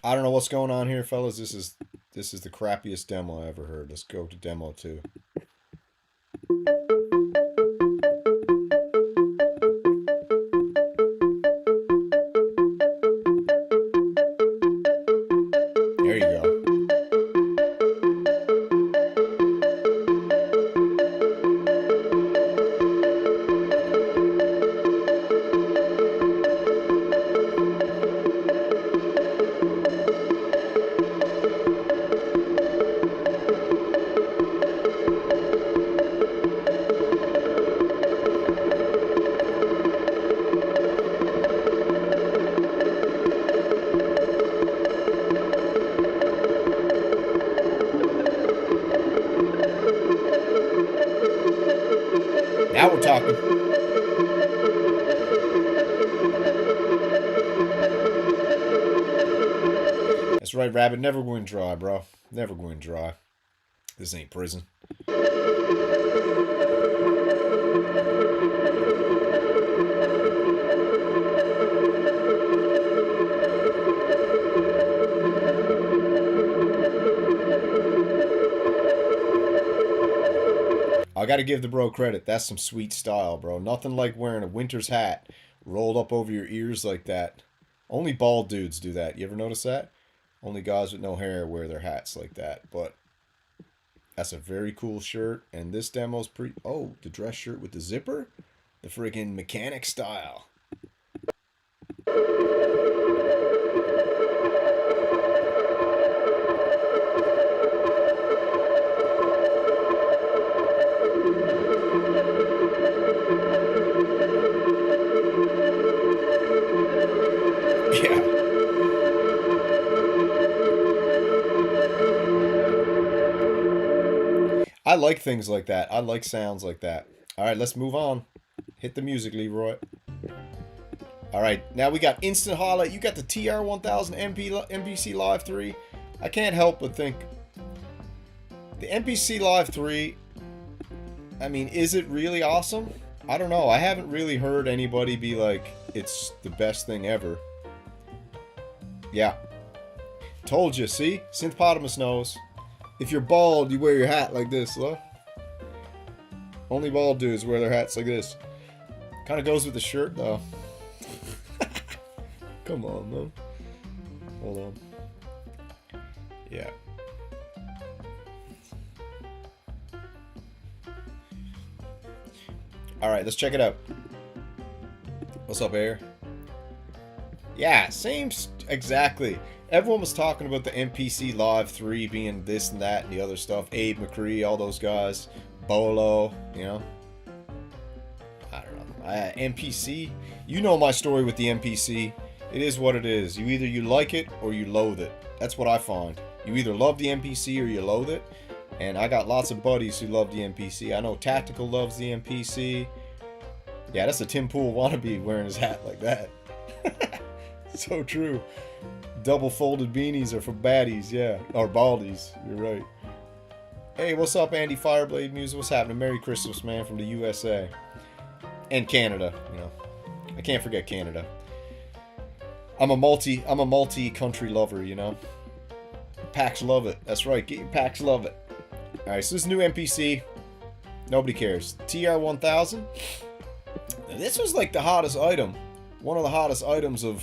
I don't know what's going on here, fellas. This is the crappiest demo I ever heard. Let's go to demo 2. There you go. Now we're talking. That's right, Rabbit. Never going dry, bro. Never going dry. This ain't prison. I gotta give the bro credit. That's some sweet style, bro. Nothing like wearing a winter's hat rolled up over your ears like that. Only bald dudes do that. You ever notice that? Only guys with no hair wear their hats like that. But that's a very cool shirt. And this demo's pretty... Oh, the dress shirt with the zipper? The friggin' mechanic style. like things like that. I like sounds like that. All right, let's move on. Hit the music, Leroy. All right, now we got instant highlight. You got the TR-1000 MPC Live 3. I can't help but think the MPC Live 3, I mean, is it really awesome? I don't know. I haven't really heard anybody be like, it's the best thing ever. Yeah. Told you, see? Synthpotamus knows. If you're bald, you wear your hat like this, look. Only bald dudes wear their hats like this. Kind of goes with the shirt, though. Come on, man. Hold on. Yeah. Alright, let's check it out. What's up, Air? Yeah, same, exactly. Everyone was talking about the MPC Live 3 being this and that and the other stuff. Abe McCree, all those guys. Bolo, you know. I don't know. MPC, you know my story with the MPC. It is what it is. Either you like it or you loathe it. That's what I find. You either love the MPC or you loathe it. And I got lots of buddies who love the MPC. I know Tactical loves the MPC. Yeah, that's a Tim Pool wannabe wearing his hat like that. So true. Double folded beanies are for baddies, yeah. Or baldies, you're right. Hey, what's up, Andy Fireblade Music? What's happening? Merry Christmas, man, from the USA. And Canada, you know. I can't forget Canada. I'm a multi-country lover, you know. PAX love it. That's right, get your PAX love it. Alright, so this new NPC, nobody cares. TR-1000. This was like the hottest item. One of the hottest items of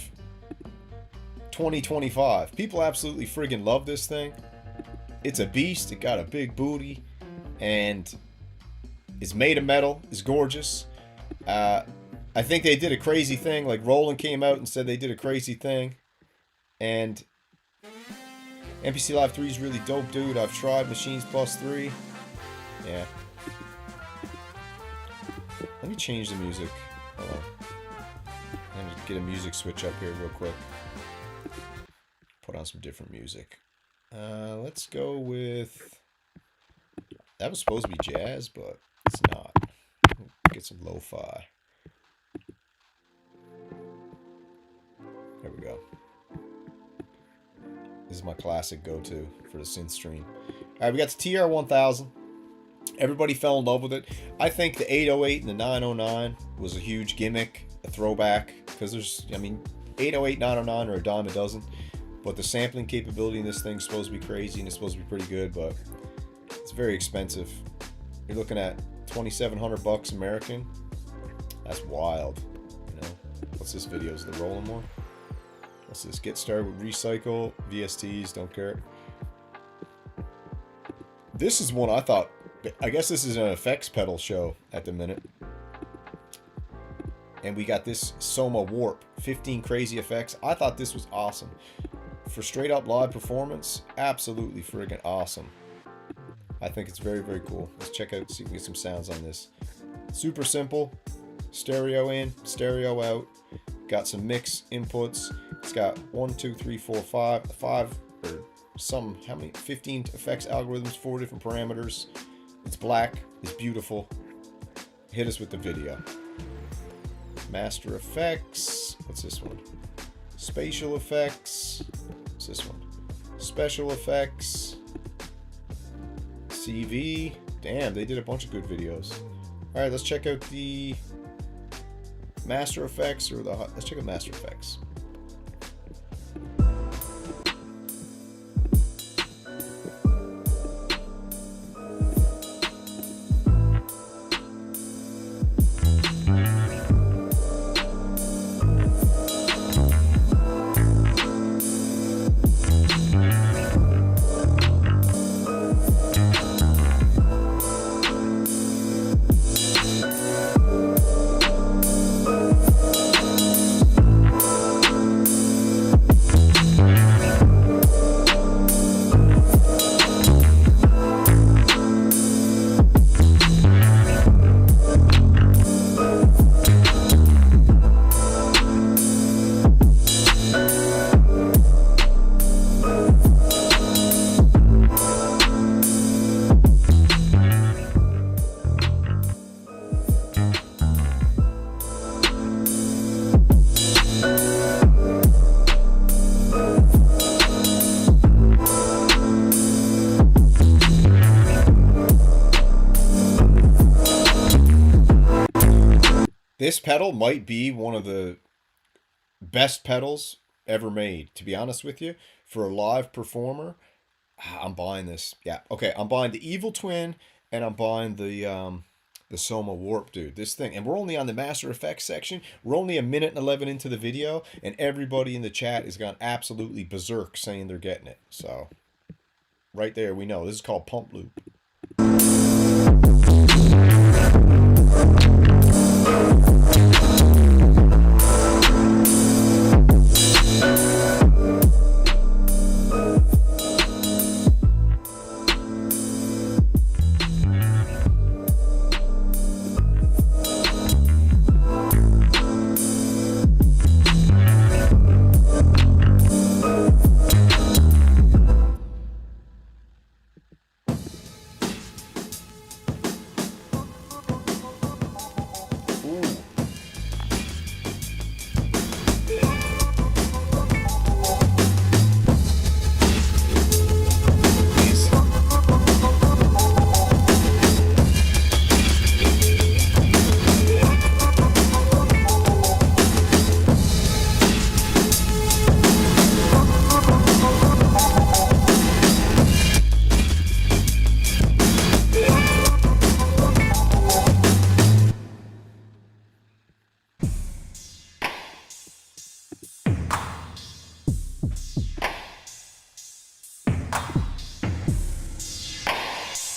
2025. People absolutely friggin' love this thing. It's a beast. It got a big booty. And it's made of metal. It's gorgeous. I think they did a crazy thing. Like Roland came out and said they did a crazy thing. And MPC Live 3 is really dope, dude. I've tried Machines Plus 3. Yeah. Let me change the music. Hold on. Let me get a music switch up here real quick. Put on some different music. Let's go with... That was supposed to be jazz, but it's not. Get some lo-fi. There we go. This is my classic go-to for the synth stream. Alright, we got the TR-1000. Everybody fell in love with it. I think the 808 and the 909 was a huge gimmick, a throwback, because there's, I mean, 808, 909 are a dime a dozen, but the sampling capability in this thing's supposed to be crazy and it's supposed to be pretty good, but it's very expensive. You're looking at $2,700 American. That's wild, you know. What's this video? Is the rolling one? What's this? Get started with recycle, VSTs, don't care. This is one I thought, I guess this is an effects pedal show at the minute. And we got this Soma Warp, 15 crazy effects. I thought this was awesome. For straight up live performance, absolutely friggin' awesome. I think it's very, very cool. Let's check out, see if we can get some sounds on this. Super simple. Stereo in, stereo out. Got some mix inputs. It's got 1, 2, 3, 4, 5 or some, how many? 15 effects algorithms, 4 different parameters. It's black, it's beautiful. Hit us with the video. Master effects. What's this one? Spatial effects. What's this one? Special effects. CV. Damn, they did a bunch of good videos. All right, let's check out the Master Effects or the. Let's check out Master Effects. This pedal might be one of the best pedals ever made, to be honest with you. For a live performer, I'm buying this. Yeah, okay, I'm buying the Evil Twin, and I'm buying the Soma Warp, dude. This thing, and we're only on the Master Effects section. We're only a minute and 11 into the video, and everybody in the chat has gone absolutely berserk saying they're getting it. So, right there, we know. This is called Pump Loop.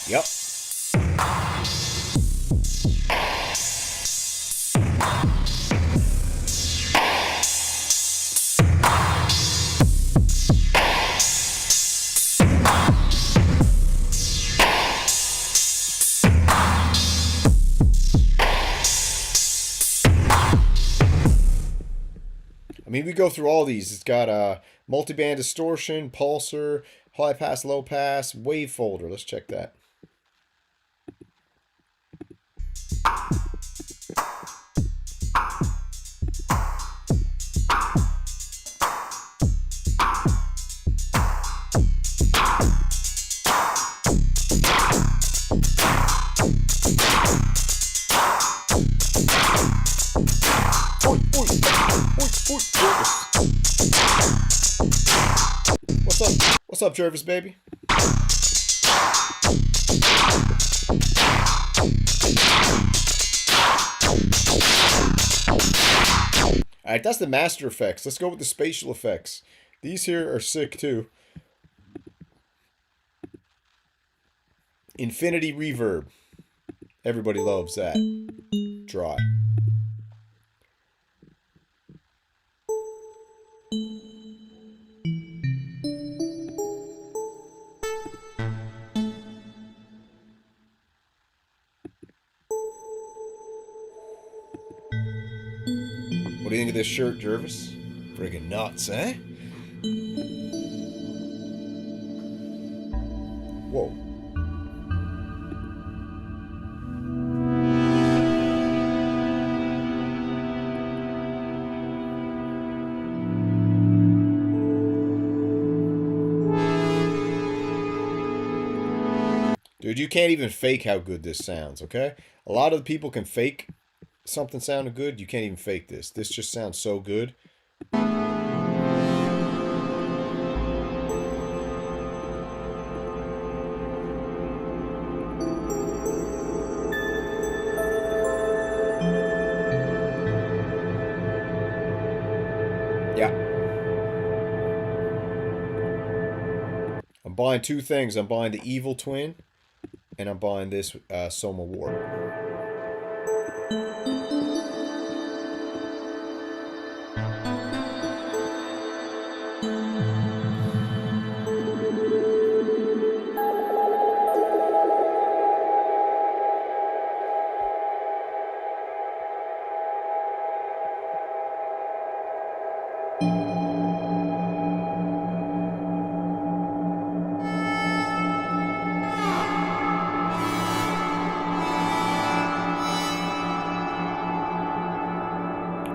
Yep. I mean, we go through all these. It's got a multiband distortion, pulsar, high pass, low pass, wave folder. Let's check that. What's up? What's up, Jervis, baby? Alright, that's the master effects. Let's go with the spatial effects. These here are sick too. Infinity reverb. Everybody loves that. Dry. What do you think of this shirt, Jervis? Friggin' nuts, eh? Whoa. Dude, you can't even fake how good this sounds, okay? A lot of the people can fake something sounding good. You can't even fake this. This just sounds so good. Yeah. I'm buying two things. I'm buying the Evil Twin, and I'm buying this Soma Warp.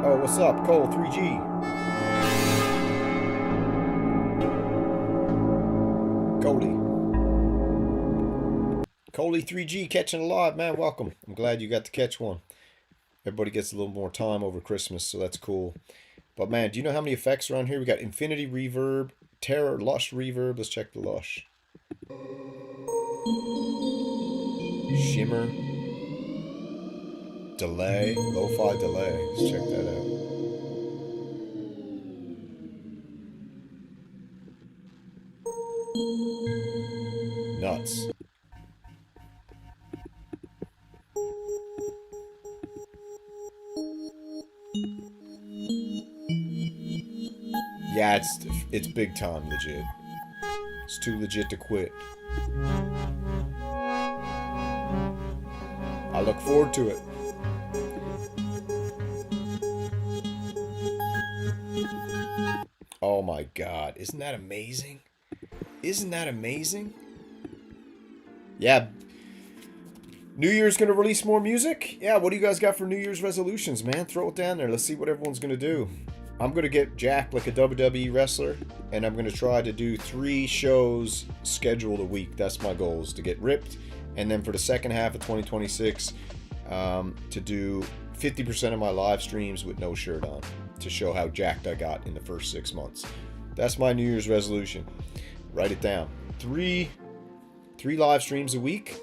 Oh, what's up, Cole 3G? Coley 3G catching a lot, man. Welcome. I'm glad you got to catch one. Everybody gets a little more time over Christmas, so that's cool. But man, do you know how many effects are on here? We got Infinity Reverb, Terror, Lush Reverb. Let's check the Lush. Shimmer. Delay. Lo-fi delay. Let's check that out. Nuts. Yeah, it's big time legit. It's too legit to quit. I look forward to it. Oh my God, isn't that amazing? Isn't that amazing? Yeah. New Year's gonna release more music? Yeah, what do you guys got for New Year's resolutions, man? Throw it down there. Let's see what everyone's gonna do. I'm gonna get jacked like a WWE wrestler, and I'm gonna try to do 3 shows scheduled a week. That's my goal, is to get ripped, and then for the second half of 2026, to do 50% of my live streams with no shirt on, to show how jacked I got in the first 6 months. That's my New Year's resolution. Write it down. 3 live streams a week,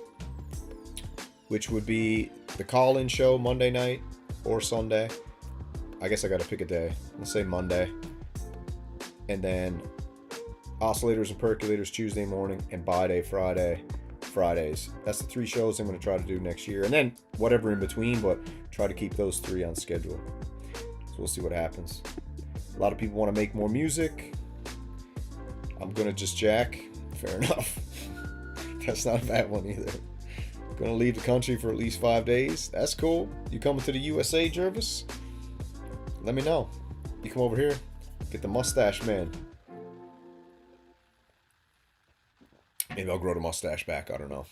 which would be the call-in show Monday night or Sunday. I guess I gotta pick a day. Let's say Monday. And then oscillators and percolators Tuesday morning, and buy day Fridays. That's the 3 shows I'm gonna try to do next year. And then whatever in between, but try to keep those 3 on schedule. So we'll see what happens. A lot of people want to make more music. I'm gonna just jack. Fair enough. That's not a bad one either. Gonna leave the country for at least 5 days. That's cool. You coming to the USA, Jervis? Let me know. You come over here, get the mustache man. Maybe I'll grow the mustache back. I don't know.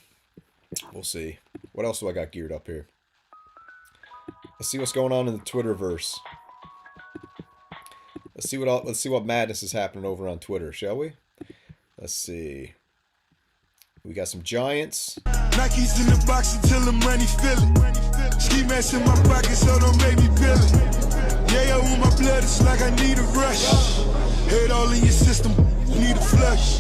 We'll see. What else do I got geared up here? Let's see what's going on in the Twitterverse. Let's see what madness is happening over on Twitter, shall we? Let's see. We got some Giants. Nike's in the box until I'm ready, feel it. Ski mask in my pocket, so don't make me feel it. Yeah, with my blood, it's like I need a rush. Head all in your system, need a flush.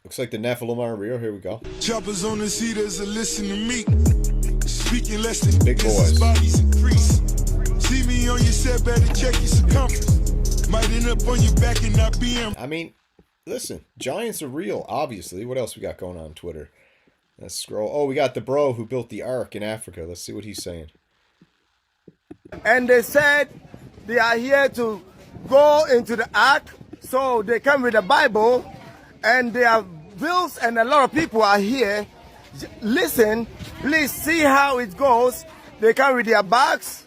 Looks like the Nephilim are real. Here we go. Choppers on the seaters are listen to me. Speaking less than big boys. Bodies increase. See me on your set, better check your circumference. Might end up on your back and not be in. I mean, listen, Giants are real, obviously. What else we got going on Twitter? Let's scroll. Oh, we got the bro who built the Ark in Africa. Let's see what he's saying. And they said they are here to go into the Ark, so they come with the Bible, and they have bills, and a lot of people are here. Listen, please see how it goes. They come with their bags,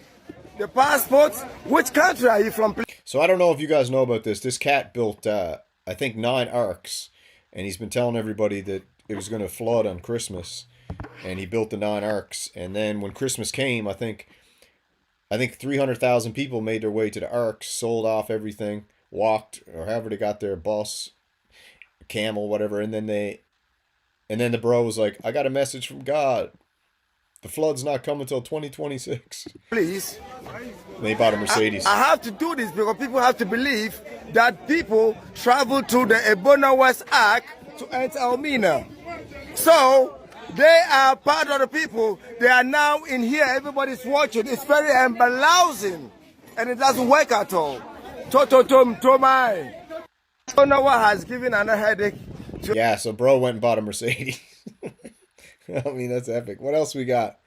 the passports. Which country are you from? So I don't know if you guys know about this. This cat built, I think, 9 arks, and he's been telling everybody that it was going to flood on Christmas, and he built the 9 arks. And then when Christmas came, I think 300,000 people made their way to the arks, sold off everything, walked, or however they got their bus, camel, whatever. And then the bro was like, I got a message from God. The flood's not coming until 2026. Please. And they bought a Mercedes. I have to do this because people have to believe that people travel to the Ebola West Ark to enter Almina. So they are part of the people. They are now in here. Everybody's watching. It's very embarrassing, and it doesn't work at all. Tomai. Noah has given another headache. Yeah, so bro went and bought a Mercedes. I mean, that's epic. What else we got?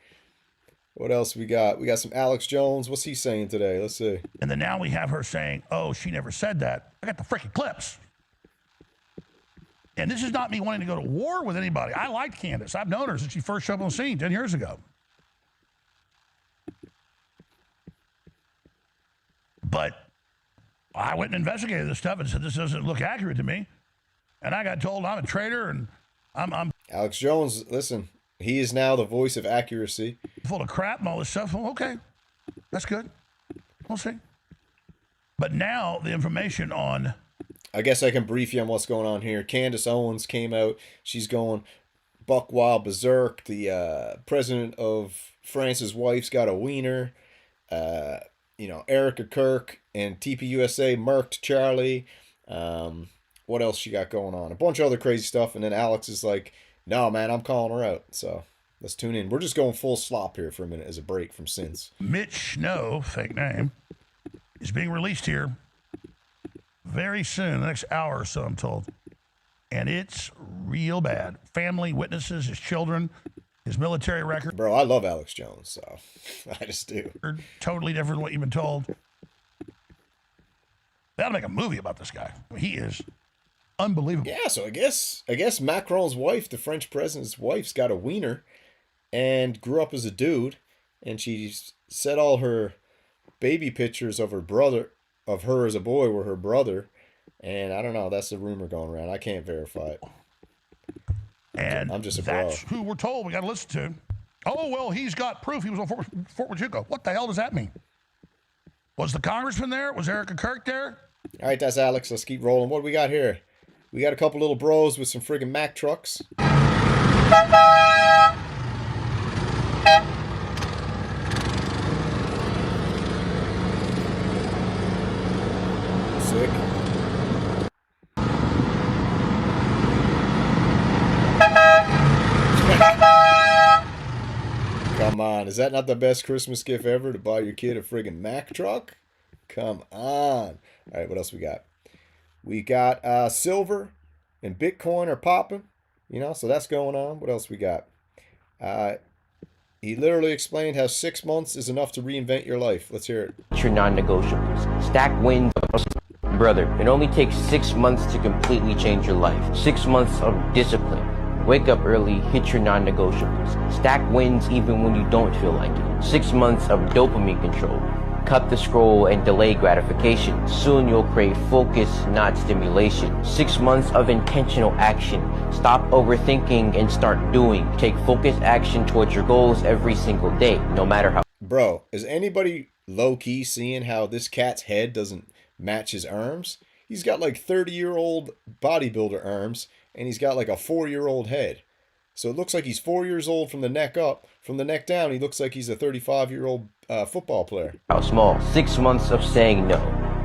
We got some Alex Jones. What's he saying today? Let's see. And then now we have her saying, oh, she never said that. I got the freaking clips. And this is not me wanting to go to war with anybody. I liked Candace. I've known her since she first showed up on the scene 10 years ago. But I went and investigated this stuff and said, this doesn't look accurate to me. And I got told I'm a traitor and I'm Alex Jones, listen, he is now the voice of accuracy. full of crap and all this stuff. Well, okay, that's good. We'll see. But now the information on... I guess I can brief you on what's going on here. Candace Owens came out. She's going buck wild berserk. The president of France's wife's got a wiener. You know, Erica Kirk and TPUSA murked Charlie. What else she got going on? A bunch of other crazy stuff. And then Alex is like, no, man, I'm calling her out. So let's tune in. We're just going full slop here for a minute as a break from Synths. Mitch Snow, fake name, is being released here very soon, the next hour or so, I'm told. And it's real bad. Family, witnesses, his children, his military record. Bro, I love Alex Jones, so I just do. Totally different than what you've been told. They ought to make a movie about this guy. I mean, he is unbelievable. Yeah, so I guess Macron's wife, the French president's wife's got a wiener and grew up as a dude, and she said all her baby pictures of her brother, of her as a boy, were her brother. And I don't know, that's the rumor going around. I can't verify it. And I'm just a that's bro. who we're told we got to listen to. Oh, well, he's got proof he was on Fort Huachuca. What the hell does that mean? Was the congressman there? Was Erica Kirk there? All right, that's Alex. Let's keep rolling. What do we got here? We got a couple little bros with some friggin' Mack trucks. Sick. Come on, is that not the best Christmas gift ever, to buy your kid a friggin' Mack truck? Come on. All right, what else we got? We got silver and Bitcoin are popping, you know, so that's going on. What else we got? He literally explained how 6 months is enough to reinvent your life. Let's hear it. Your non-negotiables. Stack wins. Brother, it only takes 6 months to completely change your life. 6 months of discipline. Wake up early, hit your non-negotiables. Stack wins even when you don't feel like it. 6 months of dopamine control. Cut the scroll and delay gratification. Soon you'll crave focus, not stimulation. 6 months of intentional action. Stop overthinking and start doing. Take focused action towards your goals every single day, no matter how. Bro, is anybody low-key seeing how this cat's head doesn't match his arms? He's got like 30-year-old bodybuilder arms, and he's got like a 4-year-old head. So it looks like he's 4 years old from the neck up. From the neck down, he looks like he's a 35-year-old football player. How small. 6 months of saying no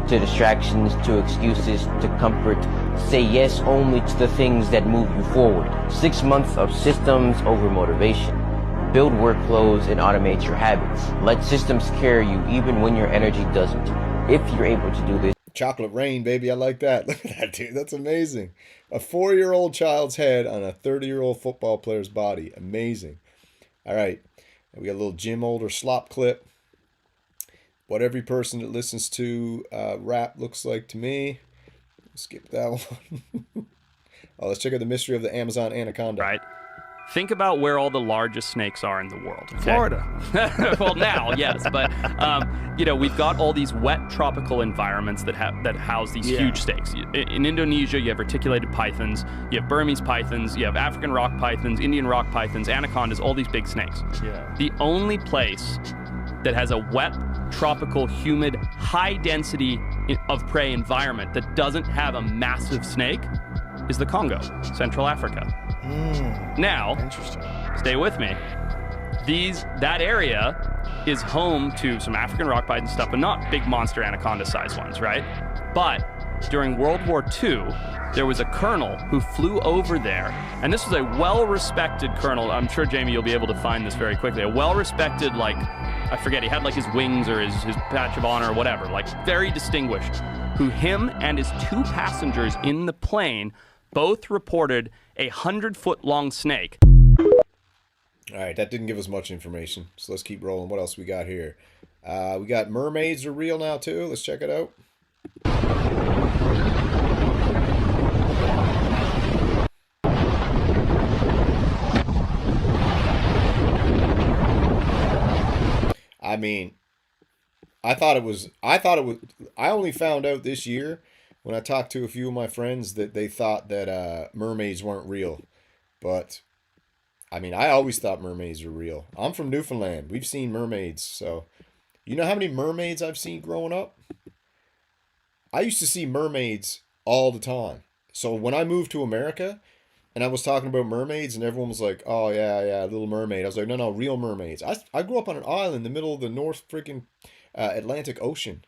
to distractions, to excuses, to comfort. Say yes only to the things that move you forward. 6 months of systems over motivation. Build workflows and automate your habits. Let systems carry you even when your energy doesn't. If you're able to do this. Chocolate rain, baby. I like that. Look at that, dude. That's amazing. A 4-year-old child's head on a 30-year-old football player's body. Amazing. All right. We got a little Jim Older slop clip. What every person that listens to rap looks like to me. Skip that one. Oh, let's check out the mystery of the Amazon anaconda. Right. Think about where all the largest snakes are in the world. Okay? Florida. Well, now, yes, but you know, we've got all these wet tropical environments that house these huge snakes. In Indonesia, you have reticulated pythons, you have Burmese pythons, you have African rock pythons, Indian rock pythons, anacondas, all these big snakes. Yeah. The only place that has a wet, tropical, humid, high density of prey environment that doesn't have a massive snake is the Congo, Central Africa. Now, Interesting. stay with me. That area is home to some African rock python stuff, but not big monster anaconda-sized ones, right? But during World War II, there was a colonel who flew over there, and this was a well-respected colonel. I'm sure, Jamie, you'll be able to find this very quickly. A well-respected, like, I forget, he had like his wings or his patch of honor or whatever, like very distinguished, who him and his 2 passengers in the plane both reported a 100-foot-long snake. All right, that didn't give us much information, so let's keep rolling. What else we got here? We got mermaids are real now, too. Let's check it out. I mean, I only found out this year when I talked to a few of my friends that they thought that mermaids weren't real. But, I mean, I always thought mermaids were real. I'm from Newfoundland. We've seen mermaids. So, you know how many mermaids I've seen growing up? I used to see mermaids all the time. So, when I moved to America and I was talking about mermaids and everyone was like, oh, yeah, Little Mermaid. I was like, no, real mermaids. I grew up on an island in the middle of the North freaking Atlantic Ocean.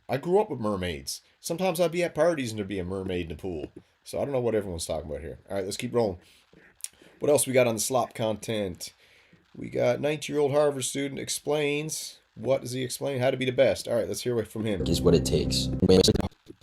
I grew up with mermaids. Sometimes I'd be at parties and there'd be a mermaid in the pool. So I don't know what everyone's talking about here. All right, let's keep rolling. What else we got on the Slop content? We got 19-year-old Harvard student explains. What does he explain? How to be the best. All right, let's hear it from him. Is what it takes.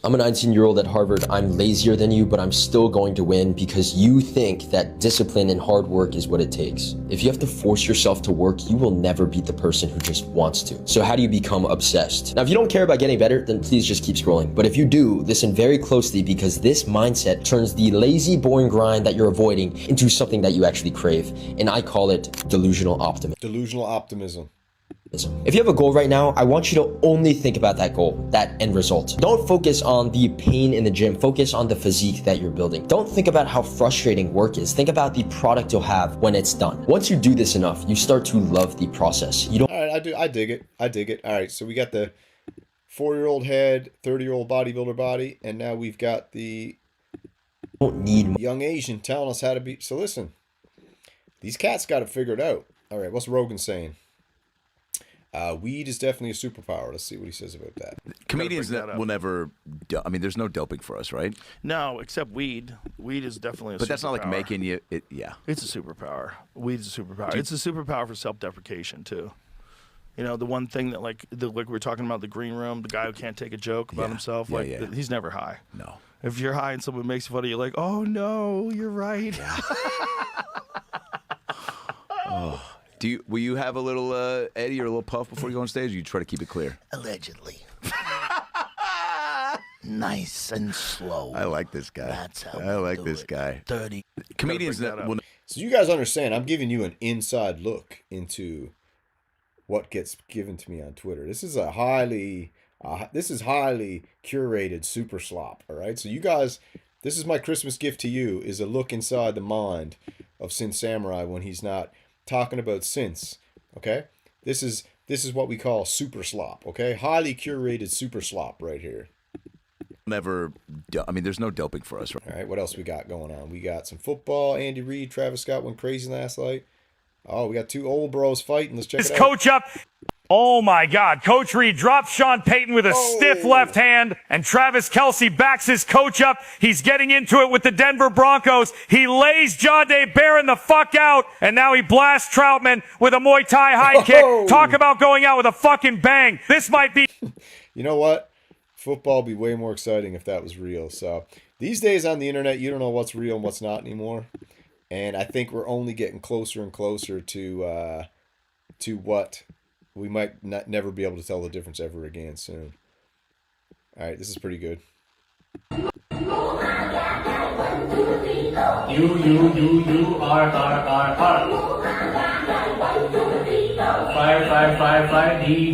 I'm a 19-year-old at Harvard. I'm lazier than you, but I'm still going to win because you think that discipline and hard work is what it takes. If you have to force yourself to work, you will never beat the person who just wants to. So how do you become obsessed? Now, if you don't care about getting better, then please just keep scrolling. But if you do, listen very closely because this mindset turns the lazy, boring grind that you're avoiding into something that you actually crave. And I call it delusional optimism. Delusional optimism. If you have a goal right now, I want you to only think about that goal, that end result. Don't focus on the pain in the gym. Focus on the physique that you're building. Don't think about how frustrating work is. Think about the product you'll have when it's done. Once you do this enough, you start to love the process. You don't. All right, I dig it. I dig it. All right, so we got the 4-year-old head, 30-year-old bodybuilder body, and now we've got the don't need young Asian telling us how to be. So listen, these cats got it figured out. All right, what's Rogan saying? Weed is definitely a superpower. Let's see what he says about that. Comedians will never. I mean, there's no doping for us, right? No, except weed. Weed is definitely a superpower. But that's not like making you. Yeah. It's a superpower. Weed's a superpower. It's a superpower for self-deprecation, too. You know, the one thing that, like we were talking about the green room, the guy who can't take a joke about himself, he's never high. No. If you're high and someone makes fun of you, like, oh, no, you're right. Yeah. Oh. Will you have a little Eddie or a little puff before you go on stage? Or you try to keep it clear? Allegedly. Nice and slow. I like this guy. That's how I like this guy. 30. Comedians will. So you guys understand? I'm giving you an inside look into what gets given to me on Twitter. This is a highly curated super slop. All right. So you guys, this is my Christmas gift to you: is a look inside the mind of Synth Samurai when he's not talking about synths. Okay, this is what we call super slop. Okay, highly curated super slop right here. Never. I mean, there's no doping for us. Right? All right, what else we got going on? We got some football. Andy Reid, Travis Scott went crazy last night. Oh, we got two old bros fighting. Let's check it out. Coach up. Oh, my God. Coach Reid drops Sean Payton with a stiff left hand, and Travis Kelce backs his coach up. He's getting into it with the Denver Broncos. He lays Jahdae Barron the fuck out, and now he blasts Troutman with a Muay Thai high kick. Talk about going out with a fucking bang. This might be... You know what? Football would be way more exciting if that was real. So these days on the internet, you don't know what's real and what's not anymore. And I think we're only getting closer and closer to what... we might never be able to tell the difference ever again soon. All right, this is pretty good. You are. Fire, D.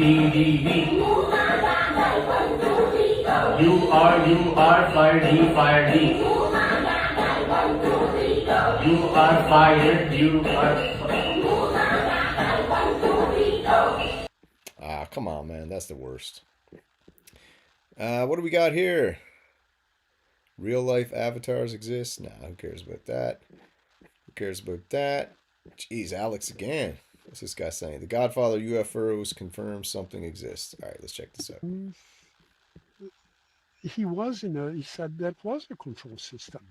You are, fire, D. You are fired, you are... Ah, come on, man. That's the worst. What do we got here? Real life avatars exist? Nah, who cares about that? Who cares about that? Jeez, Alex again. What's this guy saying? The Godfather UFOs confirms something exists. All right, let's check this out. He said that was a control system,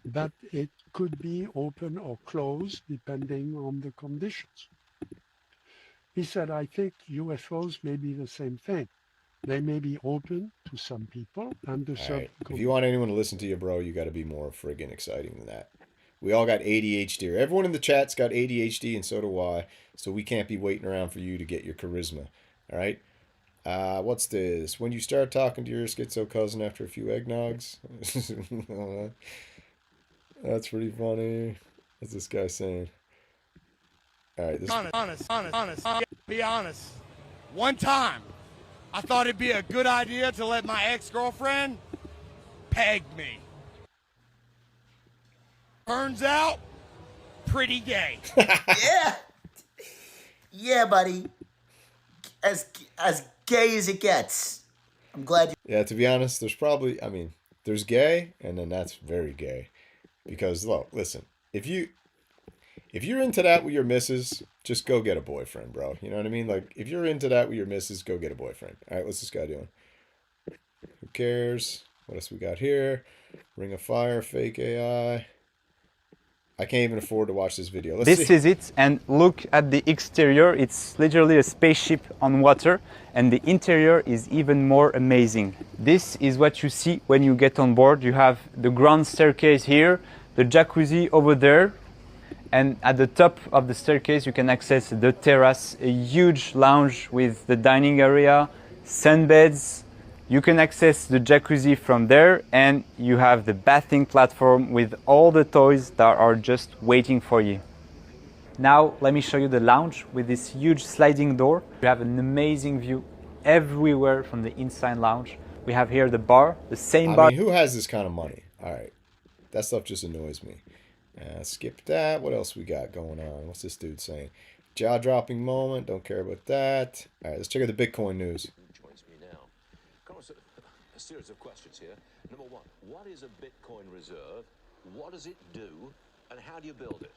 but it could be open or closed depending on the conditions. He said, I think UFOs may be the same thing. They may be open to some people under certain conditions. If you want anyone to listen to you, bro, you got to be more friggin' exciting than that. We all got ADHD. Everyone in the chat's got ADHD, and so do I. So we can't be waiting around for you to get your charisma. All right? What's this? When you start talking to your schizo cousin after a few eggnogs? That's pretty funny. What's this guy saying? All right, this honest. Be honest. One time, I thought it'd be a good idea to let my ex-girlfriend peg me. Turns out, pretty gay. Yeah, buddy. As gay as it gets. I'm glad you... Yeah, to be honest, there's probably, there's gay, and then that's very gay. Because, look, listen, if if you're into that with your missus, just go get a boyfriend, bro. You know what I mean? Like, if you're into that with your missus, go get a boyfriend. All right, what's this guy doing? Who cares? What else we got here? Ring of Fire, fake AI. I can't even afford to watch this video. Let's see. This is it, and look at the exterior. It's literally a spaceship on water, and the interior is even more amazing. This is what you see when you get on board. You have the grand staircase here, the jacuzzi over there, and at the top of the staircase you can access the terrace, a huge lounge with the dining area, sunbeds. You can access the jacuzzi from there, and you have the bathing platform with all the toys that are just waiting for you. Now let me show you the lounge with this huge sliding door. You have an amazing view everywhere from the inside lounge. We have here the bar, the same bar. I mean, who has this kind of money? All right, that stuff just annoys me. Skip that. What else we got going on? What's this dude saying? Jaw-dropping moment. Don't care about that. All right, let's check out the Bitcoin news. A series of questions here. Number one, what is a Bitcoin reserve? What does it do? And how do you build it?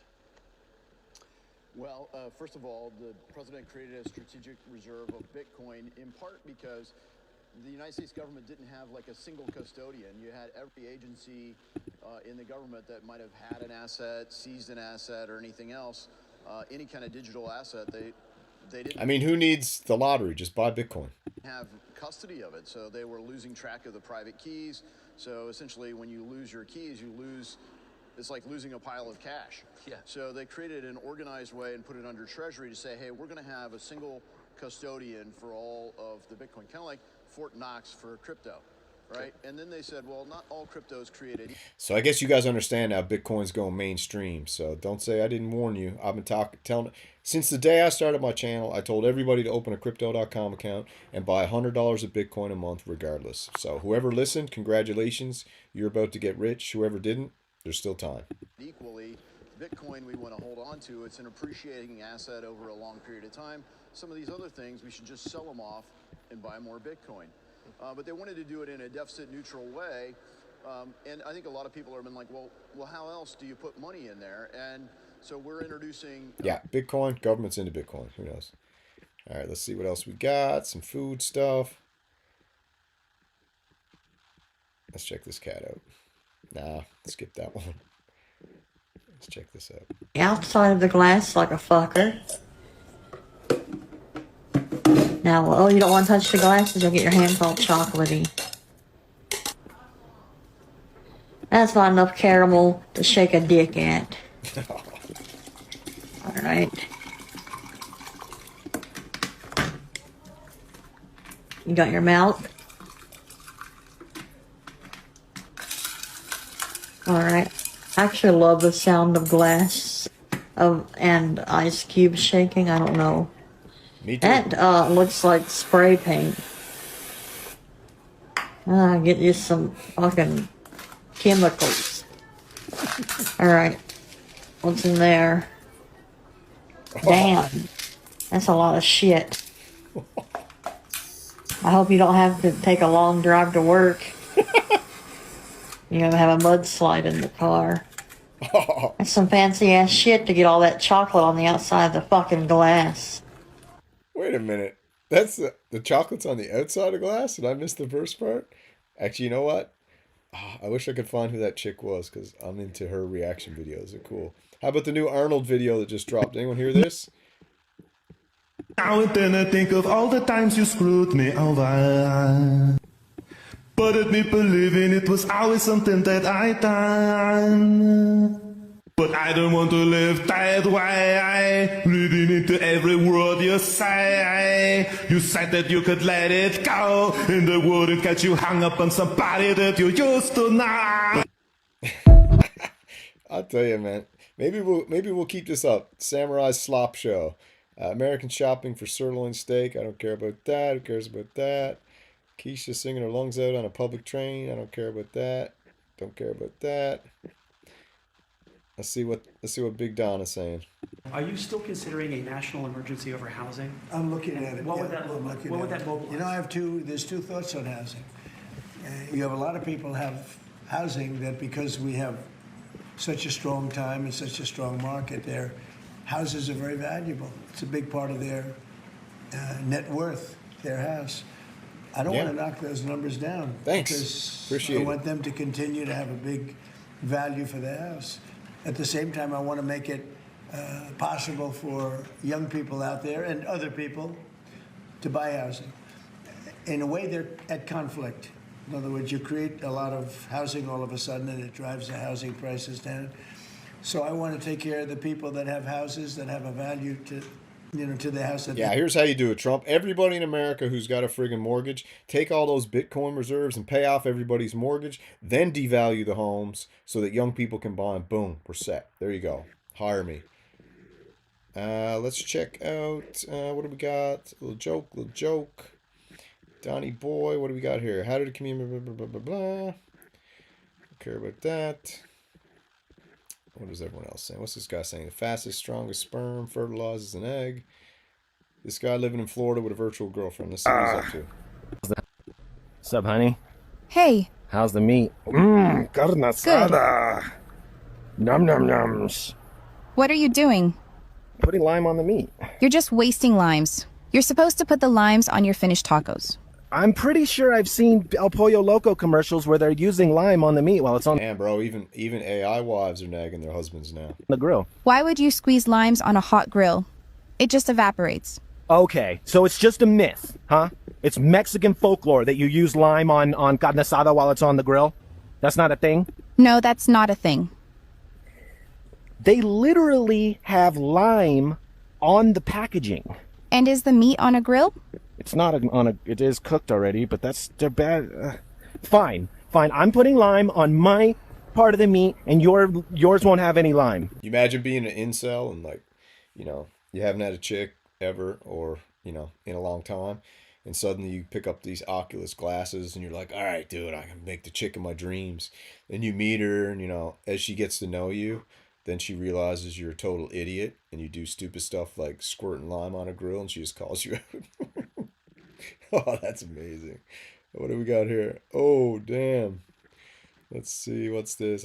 Well, first of all, the president created a strategic reserve of Bitcoin in part because the United States government didn't have like a single custodian. You had every agency in the government that might have had an asset, seized an asset, or anything else, any kind of digital asset. They didn't. I mean, who needs the lottery? Just buy Bitcoin. Have custody of it, so they were losing track of the private keys. So essentially, when you lose your keys, you lose. It's like losing a pile of cash. Yeah. So they created an organized way and put it under Treasury to say, hey, we're going to have a single custodian for all of the Bitcoin, kind of like Fort Knox for crypto, right? And then they said, well, not all crypto is created. So I guess you guys understand now Bitcoin's going mainstream. So don't say I didn't warn you. I've been telling since the day I started my channel. I told everybody to open a Crypto.com account and buy $100 of Bitcoin a month, regardless. So whoever listened, congratulations, you're about to get rich. Whoever didn't, there's still time. Equally, Bitcoin we want to hold on to. It's an appreciating asset over a long period of time. Some of these other things we should just sell them off and buy more Bitcoin. But they wanted to do it in a deficit neutral way. And I think a lot of people have been like, well, how else do you put money in there? And so we're introducing... Yeah, Bitcoin. Government's into Bitcoin. Who knows? All right, let's see what else we got. Some food stuff. Let's check this cat out. Nah, skip that one. Let's check this out. Outside of the glass like a fucker. Now, oh, you don't want to touch the glasses, you'll get your hands all chocolatey. That's not enough caramel to shake a dick at. Alright. You got your milk? Alright. I actually love the sound of glass and ice cubes shaking. I don't know. Me too. That looks like spray paint. Get you some fucking chemicals. Alright. What's in there? Damn. That's a lot of shit. I hope you don't have to take a long drive to work. You're gonna have a mudslide in the car. That's some fancy ass shit to get all that chocolate on the outside of the fucking glass. Wait a minute. That's the chocolate's on the outside of glass? Did I miss the first part? Actually, you know what? I wish I could find who that chick was, because I'm into her reaction videos. They're cool. How about the new Arnold video that just dropped? Anyone hear this? Now and then I think of all the times you screwed me over. But let me believing it was always something that I done. But I don't want to live that way. Reading into every word you say. You said that you could let it go, and they wouldn't get you hung up on somebody that you used to know. I'll tell you, man. Maybe we'll keep this up. Samurai Slop show. American shopping for sirloin steak. I don't care about that. Who cares about that? Keisha singing her lungs out on a public train. I don't care about that. Don't care about that. Let's see what Big Don is saying. Are you still considering a national emergency over housing? I'm looking at it. What would that look like? What would that mobilize? You know, there's two thoughts on housing. You have a lot of people have housing that because we have such a strong time and such a strong market, their houses are very valuable. It's a big part of their net worth, their house. I don't want to knock those numbers down. Thanks. Because Appreciate I it. want them to continue to have a big value for their house. At the same time, I want to make it possible for young people out there and other people to buy housing. In a way, they're at conflict. In other words, you create a lot of housing all of a sudden, and it drives the housing prices down. So I want to take care of the people that have houses that have a value to, to the house. That Yeah, here's how you do it, Trump. Everybody in America who's got a friggin' mortgage, take all those Bitcoin reserves and pay off everybody's mortgage, then devalue the homes so that young people can buy them. Boom, we're set. There you go. Hire me. Let's check out, what do we got? A little joke. Donnie Boy, what do we got here? How did the community, blah, blah, blah, blah. Don't care about that. What is everyone else saying? What's this guy saying? The fastest, strongest sperm fertilizes an egg. This guy living in Florida with a virtual girlfriend. Let's see what he's up to. What's up, honey? Hey. How's the meat? Carne asada. Num num nums. What are you doing? Putting lime on the meat. You're just wasting limes. You're supposed to put the limes on your finished tacos. I'm pretty sure I've seen El Pollo Loco commercials where they're using lime on the meat while it's on Damn, bro, even AI wives are nagging their husbands now. the grill. Why would you squeeze limes on a hot grill? It just evaporates. Okay, so it's just a myth, huh? It's Mexican folklore that you use lime on carne asada while it's on the grill? That's not a thing? No, that's not a thing. They literally have lime on the packaging. And is the meat on a grill? It's not it is cooked already, but they're bad. Fine. I'm putting lime on my part of the meat, and yours won't have any lime. You imagine being an incel and you haven't had a chick ever or, in a long time. And suddenly you pick up these Oculus glasses and you're like, all right, dude, I can make the chick of my dreams. Then you meet her and, as she gets to know you, then she realizes you're a total idiot and you do stupid stuff like squirting lime on a grill and she just calls you out. Oh, that's amazing. What do we got here? Oh, damn. Let's see. What's this?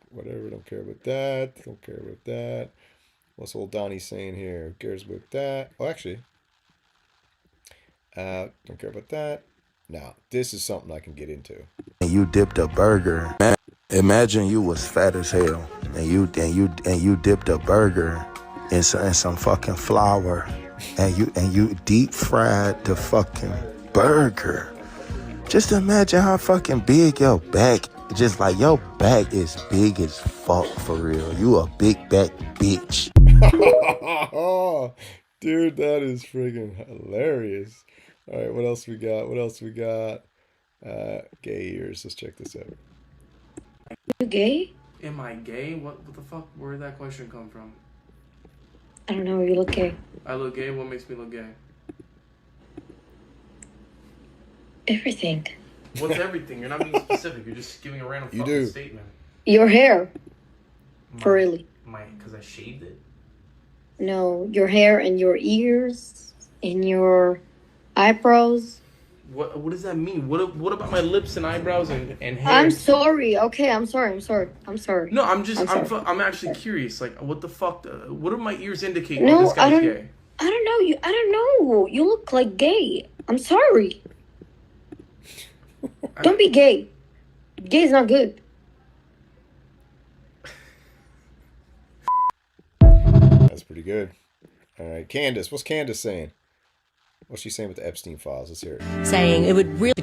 Whatever. Don't care about that. Don't care about that. What's old Donnie saying here? Who cares about that? Oh, actually. Don't care about that. Now, this is something I can get into. And you dipped a burger. Imagine you was fat as hell, and you dipped a burger in some fucking flour, and you deep fried the fucking burger. Just imagine how fucking big your back. Just like your back is big as fuck for real. You a big back bitch. Oh, dude, that is friggin' hilarious. All right, what else we got? Gay ears. Let's check this out. You gay? Am I gay? What the fuck? Where did that question come from? I don't know. You look gay. I look gay? What makes me look gay? Everything. What's everything? You're not being specific. You're just giving a random fucking statement. Your hair. For really. Because I shaved it? No, your hair and your ears and your eyebrows. What does that mean? What about my lips and eyebrows and hair? I'm sorry. Okay, I'm sorry. No, I'm actually curious. Like, what the fuck? What do my ears indicate? No, this guy's gay? I don't know. I don't know. You look like gay. I'm sorry. Don't be gay. Gay is not good. That's pretty good. All right, Candace. What's Candace saying? What's she saying with the Epstein files? Let's hear it. Saying it would really...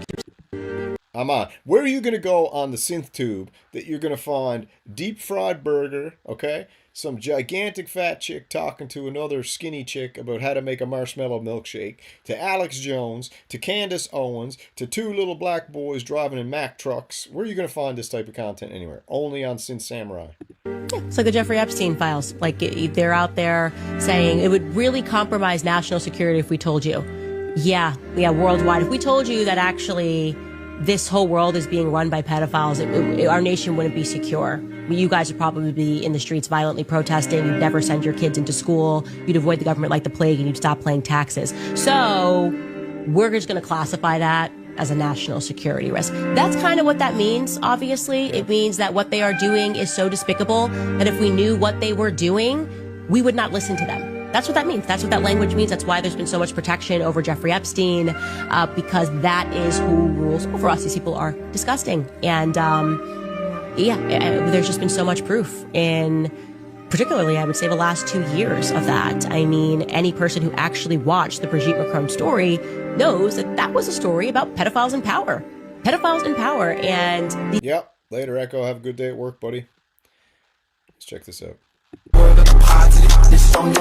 I'm on. Where are you going to go on the synth tube that you're going to find deep fried burger, okay? Some gigantic fat chick talking to another skinny chick about how to make a marshmallow milkshake, to Alex Jones, to Candace Owens, to two little black boys driving in Mack trucks. Where are you going to find this type of content anywhere? Only on Synth Samurai. It's like the Jeffrey Epstein files. Like, they're out there saying it would really compromise national security if we told you. Yeah, worldwide. If we told you that actually this whole world is being run by pedophiles, our nation wouldn't be secure. You guys would probably be in the streets violently protesting. You'd never send your kids into school. You'd avoid the government like the plague, and you'd stop paying taxes. So we're just going to classify that as a national security risk. That's kind of what that means, obviously. It means that what they are doing is so despicable that if we knew what they were doing, we would not listen to them. That's what that means. That's what that language means. That's why there's been so much protection over Jeffrey Epstein, because that is who rules over us. These people are disgusting. And there's just been so much proof in, particularly, I would say, the last 2 years of that. I mean, any person who actually watched the Brigitte Macron story knows that that was a story about pedophiles in power. Pedophiles in power. And yep. Later, Echo. Have a good day at work, buddy. Let's check this out. I'll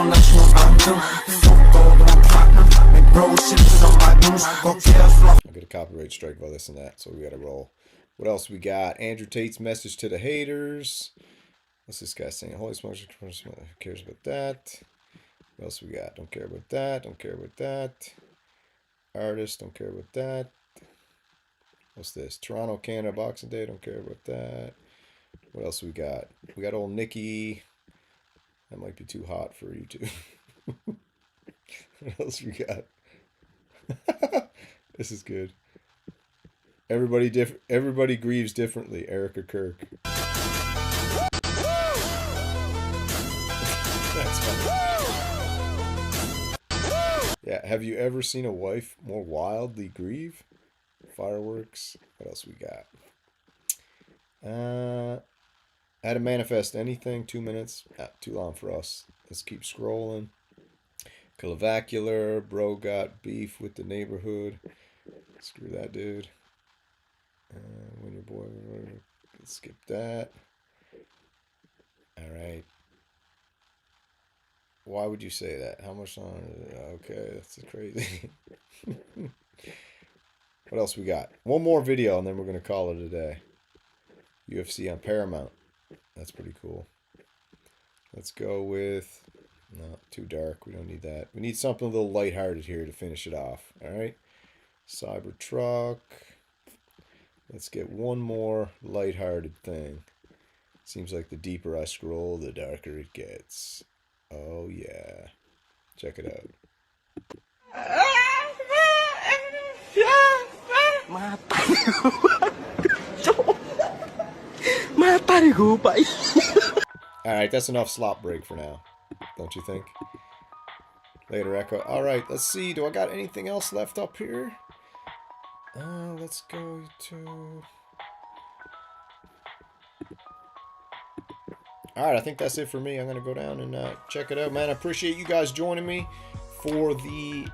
get a copyright strike for this and that, so we gotta roll. What else we got? Andrew Tate's message to the haters. What's this guy saying? Holy smokes, who cares about that? What else we got? Don't care about that. Don't care about that. Artist, don't care about that. What's this? Toronto, Canada, Boxing Day, don't care about that. What else we got? We got old Nikki. That might be too hot for you two. What else we got? This is good. Everybody grieves differently. Erica Kirk. That's funny. Yeah, have you ever seen a wife more wildly grieve? Fireworks. What else we got? How to manifest anything, 2 minutes. Too long for us. Let's keep scrolling. Clavicular. Bro got beef with the neighborhood. Screw that dude. When your boy. Let's skip that. Alright. Why would you say that? How much longer? Okay, that's crazy. What else we got? One more video and then we're going to call it a day. UFC on Paramount. That's pretty cool. Let's go with... No, too dark. We don't need that. We need something a little lighthearted here to finish it off. Alright? Cybertruck. Let's get one more lighthearted thing. Seems like the deeper I scroll, the darker it gets. Oh, yeah. Check it out. Alright, that's enough slop break for now. Don't you think? Later, Echo. Alright, let's see. Do I got anything else left up here? Let's go to... Alright, I think that's it for me. I'm going to go down and check it out, man. I appreciate you guys joining me for the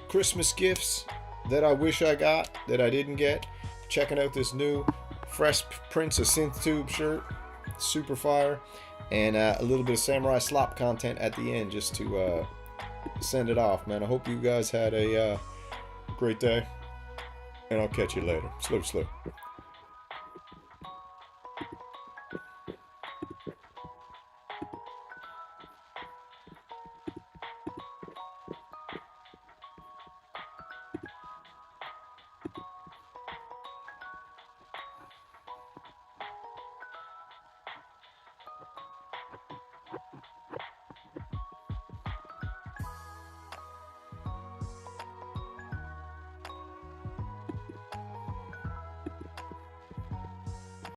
Christmas gifts that I wish I got, that I didn't get. Checking out this new Fresh Prince of Synth Tube shirt. Super fire. And a little bit of Samurai Slop content at the end just to send it off, man. I hope you guys had a great day. And I'll catch you later. Slow.